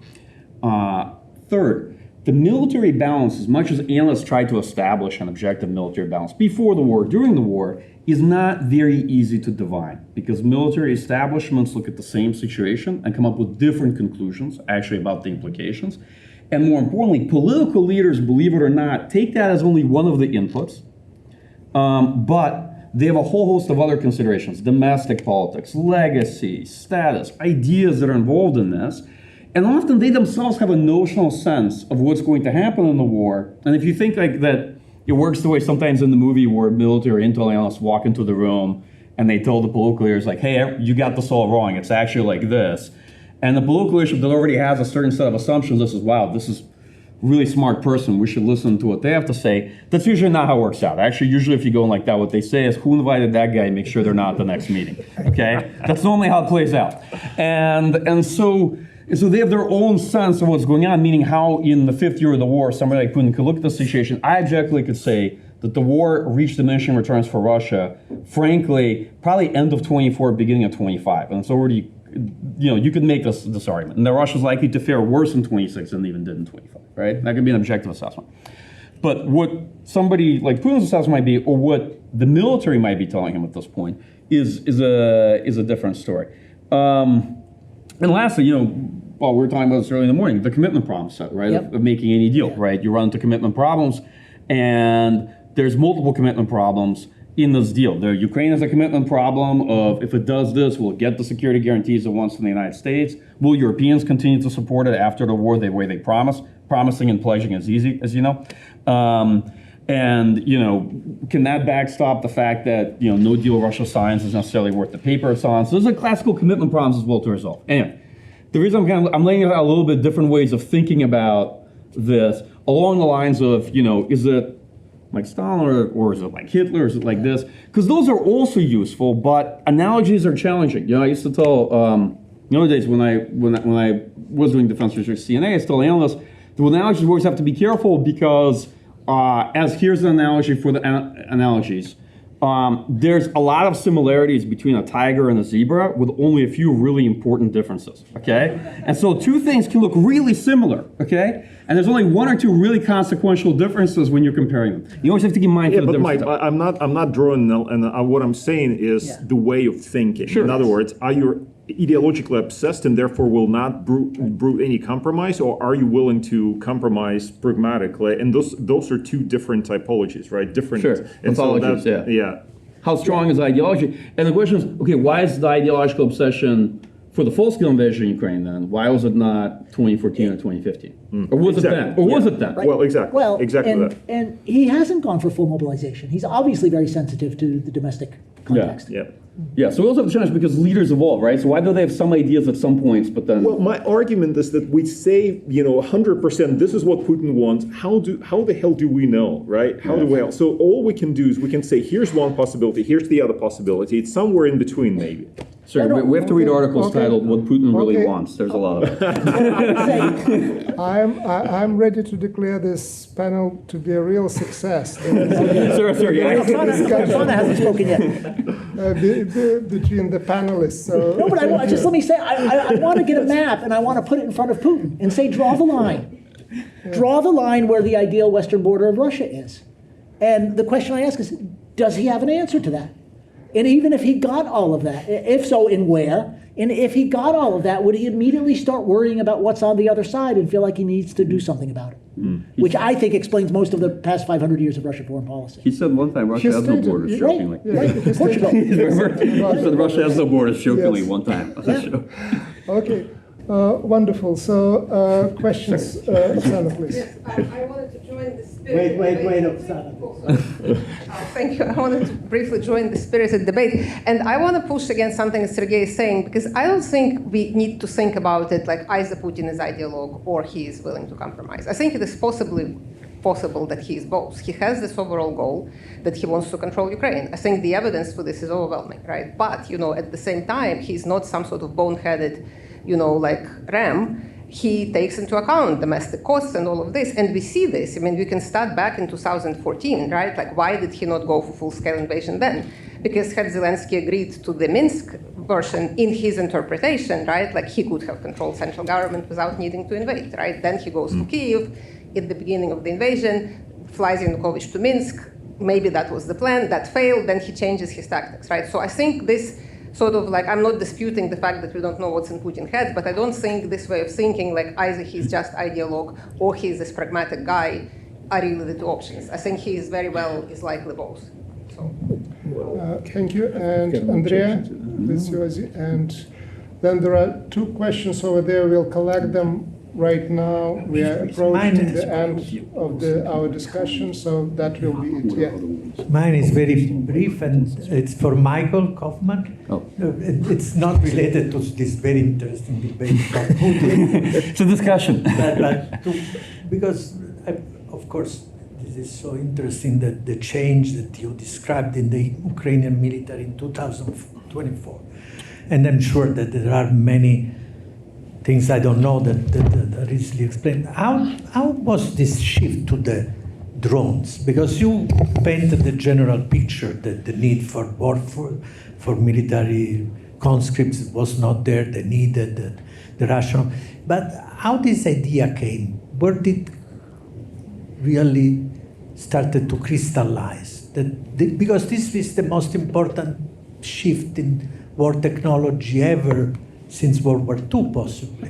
Third, the military balance, as much as analysts tried to establish an objective military balance before the war, during the war, is not very easy to divine because military establishments look at the same situation and come up with different conclusions, actually, about the implications. And more importantly, political leaders, believe it or not, take that as only one of the inputs, but they have a whole host of other considerations: domestic politics, legacy, status, ideas that are involved in this. And often they themselves have a notional sense of what's going to happen in the war. And if you think like that, it works the way sometimes in the movie where military intel analysts walk into the room and they tell the political leaders like, hey, you got this all wrong. It's actually like this. And the political leadership that already has a certain set of assumptions, this is, wow, this is a really smart person, we should listen to what they have to say. That's usually not how it works out. Actually, usually if you go in like that, what they say is, who invited that guy? Make sure they're not at the next meeting, okay? That's normally how it plays out. And so they have their own sense of what's going on, meaning how in the fifth year of the war, somebody like Putin could look at the situation. I objectively could say that the war reached diminishing returns for Russia, frankly, probably end of 24, beginning of 25. And it's already, you could make this argument. And that Russia's likely to fare worse in 26 than they even did in 25, right? That could be an objective assessment. But what somebody like Putin's assessment might be, or what the military might be telling him at this point, is a different story. And lastly, well, we were talking about this early in the morning, the commitment problem set, right, of making any deal, right? You run into commitment problems, and there's multiple commitment problems in this deal. Ukraine has a commitment problem of, if it does this, will it get the security guarantees it wants from the United States? Will Europeans continue to support it after the war the way they promise? Promising and pledging is easy, as you know. And can that backstop the fact that no deal Russia signs is necessarily worth the paper it signs? So those are classical commitment problems as well to resolve. Anyway, the reason I'm laying out a little bit different ways of thinking about this along the lines of is it like Stalin or is it like Hitler? Is it like this? Because those are also useful, but analogies are challenging. I used to tell the other days when I was doing defense research at CNA, I used to tell analysts the analogies always have to be careful because. Here's an analogy for the analogies. There's a lot of similarities between a tiger and a zebra with only a few really important differences, okay? And so two things can look really similar, okay? And there's only one or two really consequential differences when you're comparing them. You always have to keep mindful of the differences. Mike, I'm not drawing, and what I'm saying is the way of thinking. Sure. In other words, are you ideologically obsessed and therefore will not brew any compromise, or are you willing to compromise pragmatically? And those are two different typologies, right? Different. Sure. And Pathologies, so yeah. How strong is ideology? And the question is, okay, why is the ideological obsession for the full-scale invasion of Ukraine then? Why was it not 2014 or 2015? Or was it then? Or was it then? Right. Well, exactly. Well, exactly and, that. and he hasn't gone for full mobilization. He's obviously very sensitive to the domestic context. Yeah. Yeah, so we also have to change because leaders evolve, right? So why do they have some ideas at some points, but then... Well, my argument is that we say, 100%, this is what Putin wants. How the hell do we know, right? How do we know? So all we can do is we can say, here's one possibility, here's the other possibility. It's somewhere in between, maybe. Sure, we have to read articles titled "What Putin Really Wants." There's a lot of it. I'm ready to declare this panel to be a real success. Sir, yeah. Oksana hasn't spoken yet. Between the panelists. So No, but let me say, I want to get a map and I want to put it in front of Putin and say, draw the line. Draw the line where the ideal western border of Russia is. And the question I ask is, does he have an answer to that? And even if he got all of that, if so, in where? And if he got all of that, would he immediately start worrying about what's on the other side and feel like he needs to do something about it? Which I think explains most of the past 500 years of Russian foreign policy. He said one time Russia has no borders, jokingly. Right. Portugal. Remember? He said Russia has no borders, jokingly, one time on the show. Okay, wonderful. So questions, Oksana, please. Yes, I wanted to join the spirit. Wait, Oksana. Thank you. I wanted to briefly join the spirited debate. And I want to push against something that Sergey is saying, because I don't think we need to think about it like either Putin is ideologue or he is willing to compromise. I think it is possibly possible that he is both. He has this overall goal that he wants to control Ukraine. I think the evidence for this is overwhelming, right? But, at the same time, he's not some sort of boneheaded, like ram. He takes into account domestic costs and all of this, and we see this. I mean, we can start back in 2014, right? Like, why did he not go for full-scale invasion then? Because had Zelensky agreed to the Minsk version in his interpretation, right? Like, he could have controlled central government without needing to invade, right? Then he goes to Kyiv at the beginning of the invasion, flies Yanukovych to Minsk. Maybe that was the plan. That failed. Then he changes his tactics, right? So I think this sort of like, I'm not disputing the fact that we don't know what's in Putin's head, but I don't think this way of thinking, like either he's just ideologue or he's this pragmatic guy, are really the two options. I think he is very well, is likely both. So. Thank you. And Andrea, this yours. And then there are two questions over there. We'll collect them right now. We are approaching the end of our discussion, so that will be it. Yeah. Mine is very brief, and it's for Michael Kofman. Oh. It's not related to this very interesting debate about Putin. It's a discussion. Because, of course, this is so interesting that the change that you described in the Ukrainian military in 2024. And I'm sure that there are many things I don't know that are easily explained. How was this shift to the drones? Because you painted the general picture that the need for military conscripts was not there, the need, the rational. But how this idea came? Where did really started to crystallize? Because this is the most important shift in war technology ever since World War II, possibly.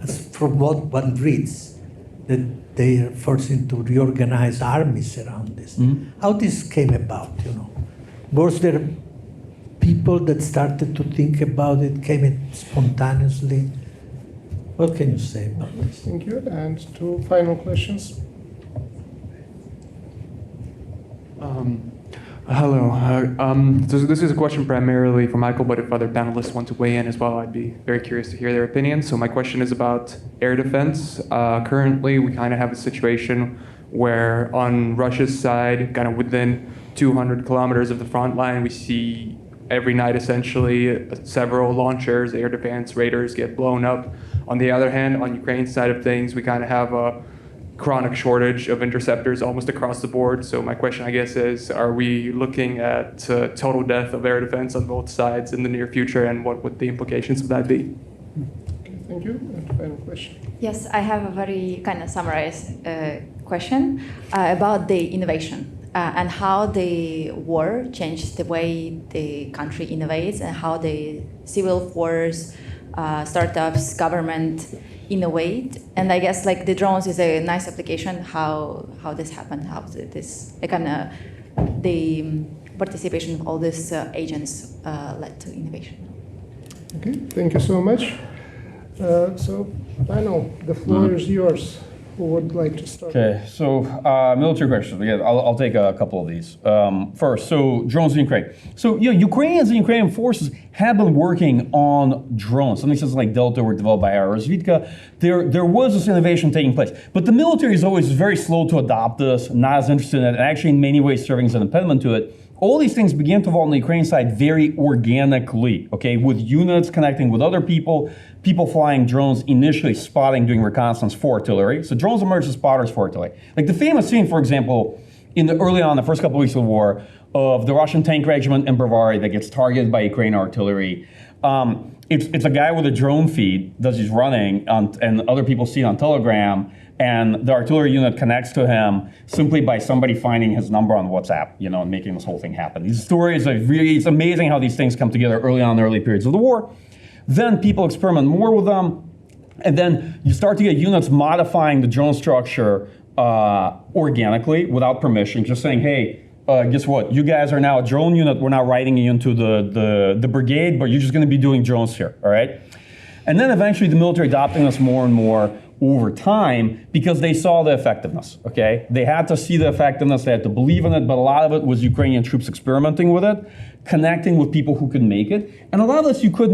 As from what one reads, that they are forcing to reorganize armies around this. Mm-hmm. How this came about, Was there people that started to think about it, came it spontaneously? What can you say about this? Thank you. And two final questions. Hello. This is a question primarily for Michael, but if other panelists want to weigh in as well, I'd be very curious to hear their opinions. So my question is about air defense. Currently, we kind of have a situation where on Russia's side, kind of within 200 kilometers of the front line, we see every night essentially several launchers, air defense raiders get blown up. On the other hand, on Ukraine's side of things, we kind of have a chronic shortage of interceptors almost across the board. So my question, I guess, is, are we looking at total death of air defense on both sides in the near future, and what would the implications of that be? Okay, thank you. And final question. Yes, I have a very kind of summarized question about the innovation and how the war changed the way the country innovates and how the civil force, startups, government innovate. And I guess like the drones is a nice application how this happened, how this the participation of all these agents led to innovation. Okay, thank you so much. So, panel, the floor is yours. Who would like to start? Okay, so military questions. Again, I'll take a couple of these. First, so drones in Ukraine. So Ukrainians and Ukrainian forces have been working on drones. Something such like Delta were developed by Riverside. There was this innovation taking place, but the military is always very slow to adopt this, not as interested in it, and actually in many ways serving as an impediment to it. All these things began to evolve on the Ukrainian side very organically, okay, with units connecting with other people flying drones, initially spotting, doing reconnaissance for artillery. So drones emerged as spotters for artillery. Like the famous scene, for example, early on, the first couple of weeks of the war, of the Russian tank regiment in Bavaria that gets targeted by Ukrainian artillery. It's a guy with a drone feed that he's running, and other people see it on Telegram, and the artillery unit connects to him simply by somebody finding his number on WhatsApp, and making this whole thing happen. These stories are it's amazing how these things come together early on in the early periods of the war. Then people experiment more with them, and then you start to get units modifying the drone structure organically without permission, just saying, hey, guess what? You guys are now a drone unit. We're now writing you into the brigade, but you're just going to be doing drones here, all right? And then eventually the military adopting this more and more over time because they saw the effectiveness, okay? They had to see the effectiveness, they had to believe in it, but a lot of it was Ukrainian troops experimenting with it, connecting with people who could make it. And a lot of this you could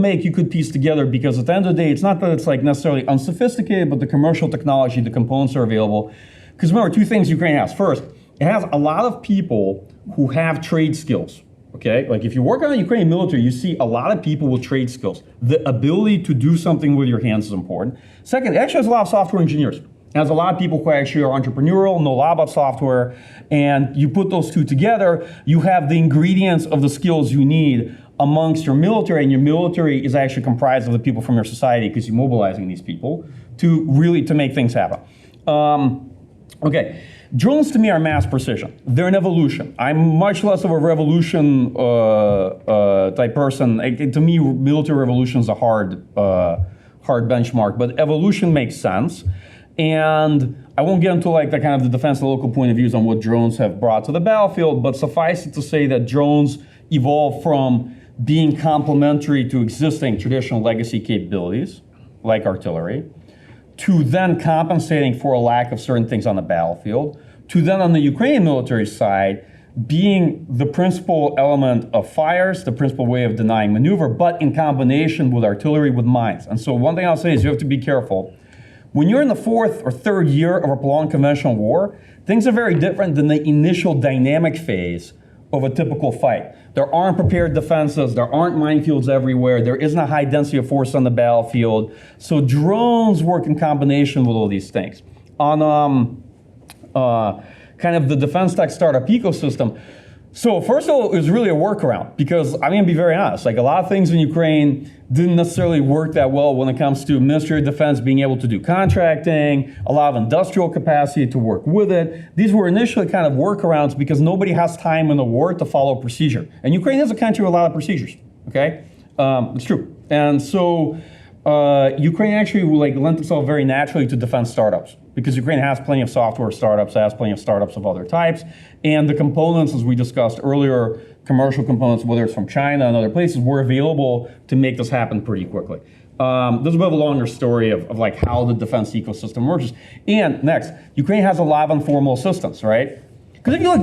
piece together because at the end of the day, it's not that it's like necessarily unsophisticated, but the commercial technology, the components are available. Because remember, two things Ukraine has. First, it has a lot of people who have trade skills. Okay, like if you work on the Ukrainian military, you see a lot of people with trade skills. The ability to do something with your hands is important. Second, it actually has a lot of software engineers. It has a lot of people who actually are entrepreneurial, know a lot about software, and you put those two together, you have the ingredients of the skills you need amongst your military, and your military is actually comprised of the people from your society because you're mobilizing these people to make things happen. Okay. Drones to me are mass precision. They're an evolution. I'm much less of a revolution type person. To me, military revolution is a hard benchmark, but evolution makes sense. And I won't get into like the kind of the defense and local point of views on what drones have brought to the battlefield, but suffice it to say that drones evolved from being complementary to existing traditional legacy capabilities, like artillery, to then compensating for a lack of certain things on the battlefield, to then on the Ukrainian military side, being the principal element of fires, the principal way of denying maneuver, but in combination with artillery, with mines. And so one thing I'll say is you have to be careful. When you're in the fourth or third year of a prolonged conventional war, things are very different than the initial dynamic phase of a typical fight. There aren't prepared defenses, there aren't minefields everywhere, there isn't a high density of force on the battlefield. So drones work in combination with all these things. On kind of the defense tech startup ecosystem, so first of all, it was really a workaround because I'm gonna be very honest, like a lot of things in Ukraine didn't necessarily work that well when it comes to Ministry of Defense being able to do contracting, a lot of industrial capacity to work with it. These were initially kind of workarounds because nobody has time in the war to follow procedure. And Ukraine is a country with a lot of procedures, okay? It's true. And so Ukraine actually lent itself very naturally to defense startups because Ukraine has plenty of software startups, has plenty of startups of other types. And the components, as we discussed earlier, commercial components, whether it's from China and other places, were available to make this happen pretty quickly. This is a bit of a longer story of like how the defense ecosystem works. And next, Ukraine has a lot of informal assistance, right? Because if you look,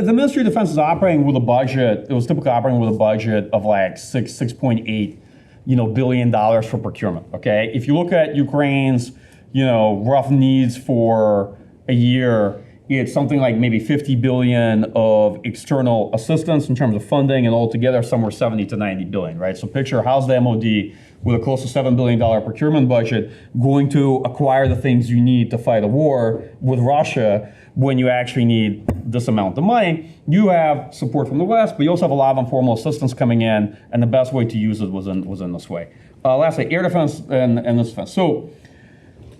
the Ministry of Defense is operating with a budget, it was typically operating with a budget of like $6.8 billion for procurement, okay? If you look at Ukraine's, rough needs for a year, it's something like maybe 50 billion of external assistance in terms of funding, and altogether somewhere 70 to 90 billion, right? So picture how's the MOD with a close to $7 billion procurement budget going to acquire the things you need to fight a war with Russia when you actually need this amount of money. You have support from the West, but you also have a lot of informal assistance coming in, and the best way to use it was in this way. Lastly, air defense and this defense. So,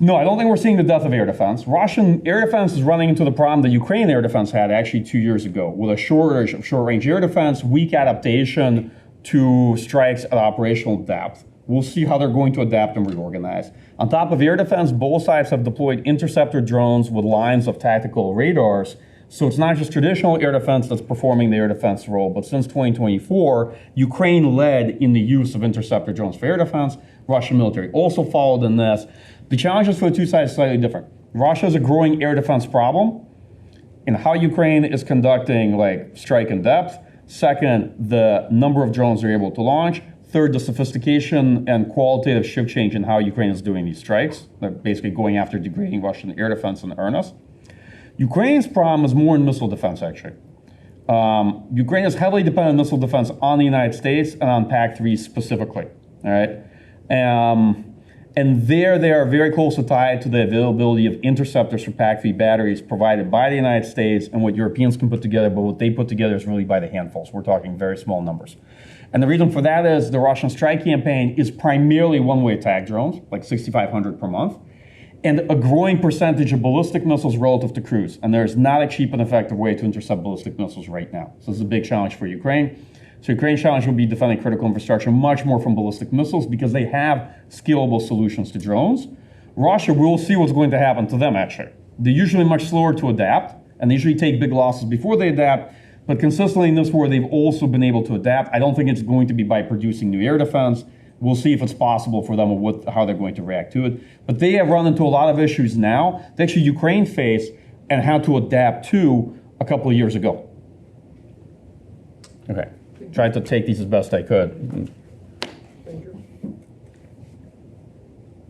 no, I don't think we're seeing the death of air defense. Russian air defense is running into the problem that Ukrainian air defense had actually 2 years ago, with a shortage of short-range air defense, weak adaptation to strikes at operational depth. We'll see how they're going to adapt and reorganize. On top of air defense, both sides have deployed interceptor drones with lines of tactical radars. So it's not just traditional air defense that's performing the air defense role, but since 2024, Ukraine led in the use of interceptor drones for air defense. Russian military also followed in this. The challenges for the two sides are slightly different. Russia has a growing air defense problem in how Ukraine is conducting strike in depth. Second, the number of drones they're able to launch. Third, the sophistication and qualitative shift change in how Ukraine is doing these strikes. They're basically going after degrading Russian air defense in earnest. Ukraine's problem is more in missile defense, actually. Ukraine is heavily dependent on missile defense on the United States and on PAC-3 specifically, all right? And there they are very closely tied to the availability of interceptors for PAC-3 batteries provided by the United States and what Europeans can put together, but what they put together is really by the handfuls. We're talking very small numbers. And the reason for that is the Russian strike campaign is primarily one-way attack drones, like 6,500 per month, and a growing percentage of ballistic missiles relative to cruise. And there's not a cheap and effective way to intercept ballistic missiles right now. So this is a big challenge for Ukraine. So Ukraine's challenge will be defending critical infrastructure much more from ballistic missiles because they have scalable solutions to drones. Russia, we'll see what's going to happen to them, actually. They're usually much slower to adapt, and they usually take big losses before they adapt. But consistently in this war, they've also been able to adapt. I don't think it's going to be by producing new air defense. We'll see if it's possible for them or how they're going to react to it. But they have run into a lot of issues now that actually Ukraine faced and had to adapt to a couple of years ago. Okay, tried to take these as best I could. Thank you.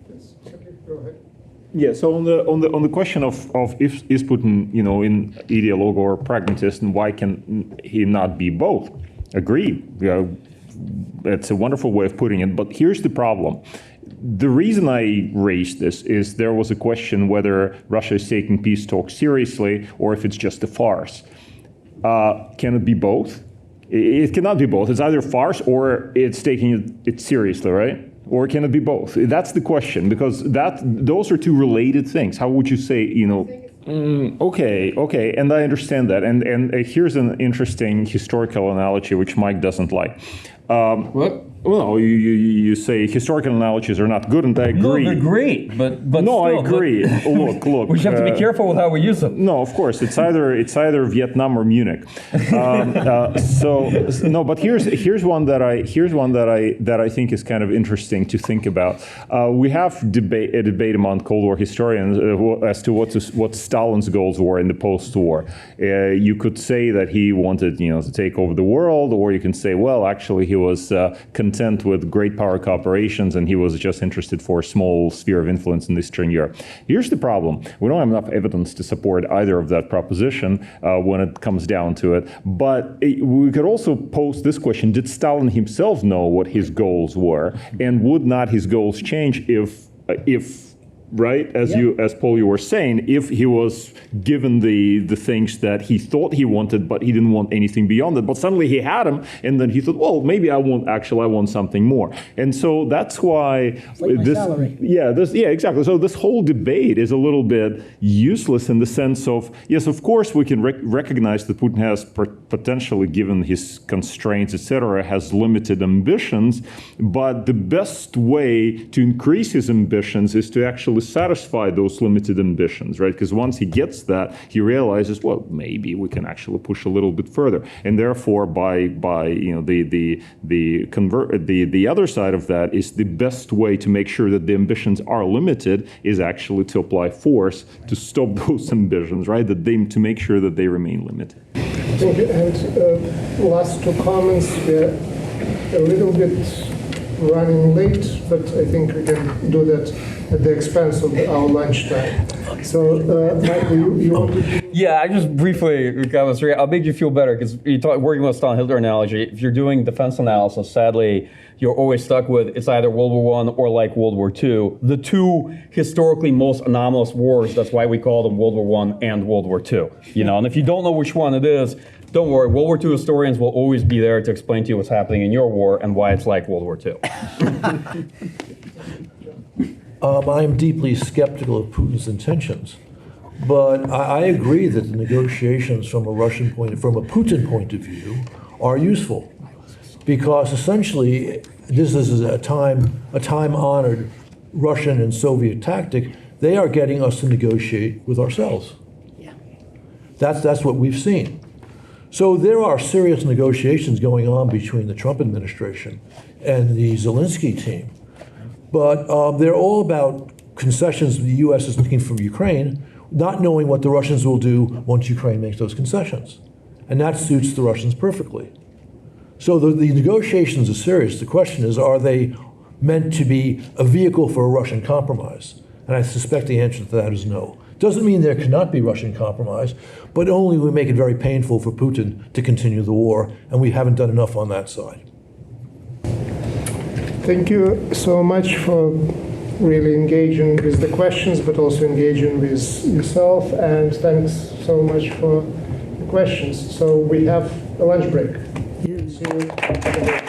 Yes, okay, go ahead. Yeah. So on the question of if is Putin, in ideologue or pragmatist, and why can he not be both? Agree. It's a wonderful way of putting it. But here's the problem. The reason I raised this is there was a question whether Russia is taking peace talks seriously or if it's just a farce. Can it be both? It cannot be both. It's either farce or it's taking it seriously, right? Or can it be both? That's the question, because those are two related things. How would you say, okay, and I understand that. And here's an interesting historical analogy which Mike doesn't like. What? Well, you say historical analogies are not good, and I agree. No, they're great, but no, still, I agree. Look. We just have to be careful with how we use them. No, of course, it's either Vietnam or Munich. No, but here's one that I think is kind of interesting to think about. We have a debate among Cold War historians as to what Stalin's goals were in the post-war. You could say that he wanted, to take over the world, or you can say, well, actually, he was content with great power cooperations, and he was just interested for a small sphere of influence in Eastern Europe. Here's the problem. We don't have enough evidence to support either of that proposition when it comes down to it. But we could also pose this question: did Stalin himself know what his goals were? And would not his goals change if right, as Paul, you were saying, if he was given the things that he thought he wanted, but he didn't want anything beyond it, but suddenly he had them, and then he thought, well, maybe I want something more. And so that's why salary. Exactly. So this whole debate is a little bit useless in the sense of, yes, of course we can recognize that Putin has potentially, given his constraints, etc., has limited ambitions, but the best way to increase his ambitions is to actually satisfy those limited ambitions, right? Because once he gets that, he realizes, well, maybe we can actually push a little bit further, and therefore, by the other side of that is the best way to make sure that the ambitions are limited is actually to apply force to stop those ambitions, right? To make sure that they remain limited. Thank you. And last two comments. We're a little bit running late, but I think we can do that at the expense of our lunchtime. So, Michael, you want to? Yeah, I just briefly, I'll make you feel better, because you talk working with Stalin-Hitler analogy. If you're doing defense analysis, sadly, you're always stuck with it's either World War I or like World War II. The two historically most anomalous wars. That's why we call them World War I and World War II. And if you don't know which one it is, don't worry. World War II historians will always be there to explain to you what's happening in your war and why it's like World War II. I am deeply skeptical of Putin's intentions, but I agree that the negotiations from a Putin point of view are useful, because essentially this is a time-honored Russian and Soviet tactic. They are getting us to negotiate with ourselves. Yeah. That's what we've seen. So there are serious negotiations going on between the Trump administration and the Zelensky team. But they're all about concessions the U.S. is looking from Ukraine, not knowing what the Russians will do once Ukraine makes those concessions. And that suits the Russians perfectly. So the negotiations are serious. The question is, are they meant to be a vehicle for a Russian compromise? And I suspect the answer to that is no. Doesn't mean there cannot be Russian compromise, but only we make it very painful for Putin to continue the war, and we haven't done enough on that side. Thank you so much for really engaging with the questions, but also engaging with yourself, and thanks so much for the questions. So we have a lunch break. Yes. See you.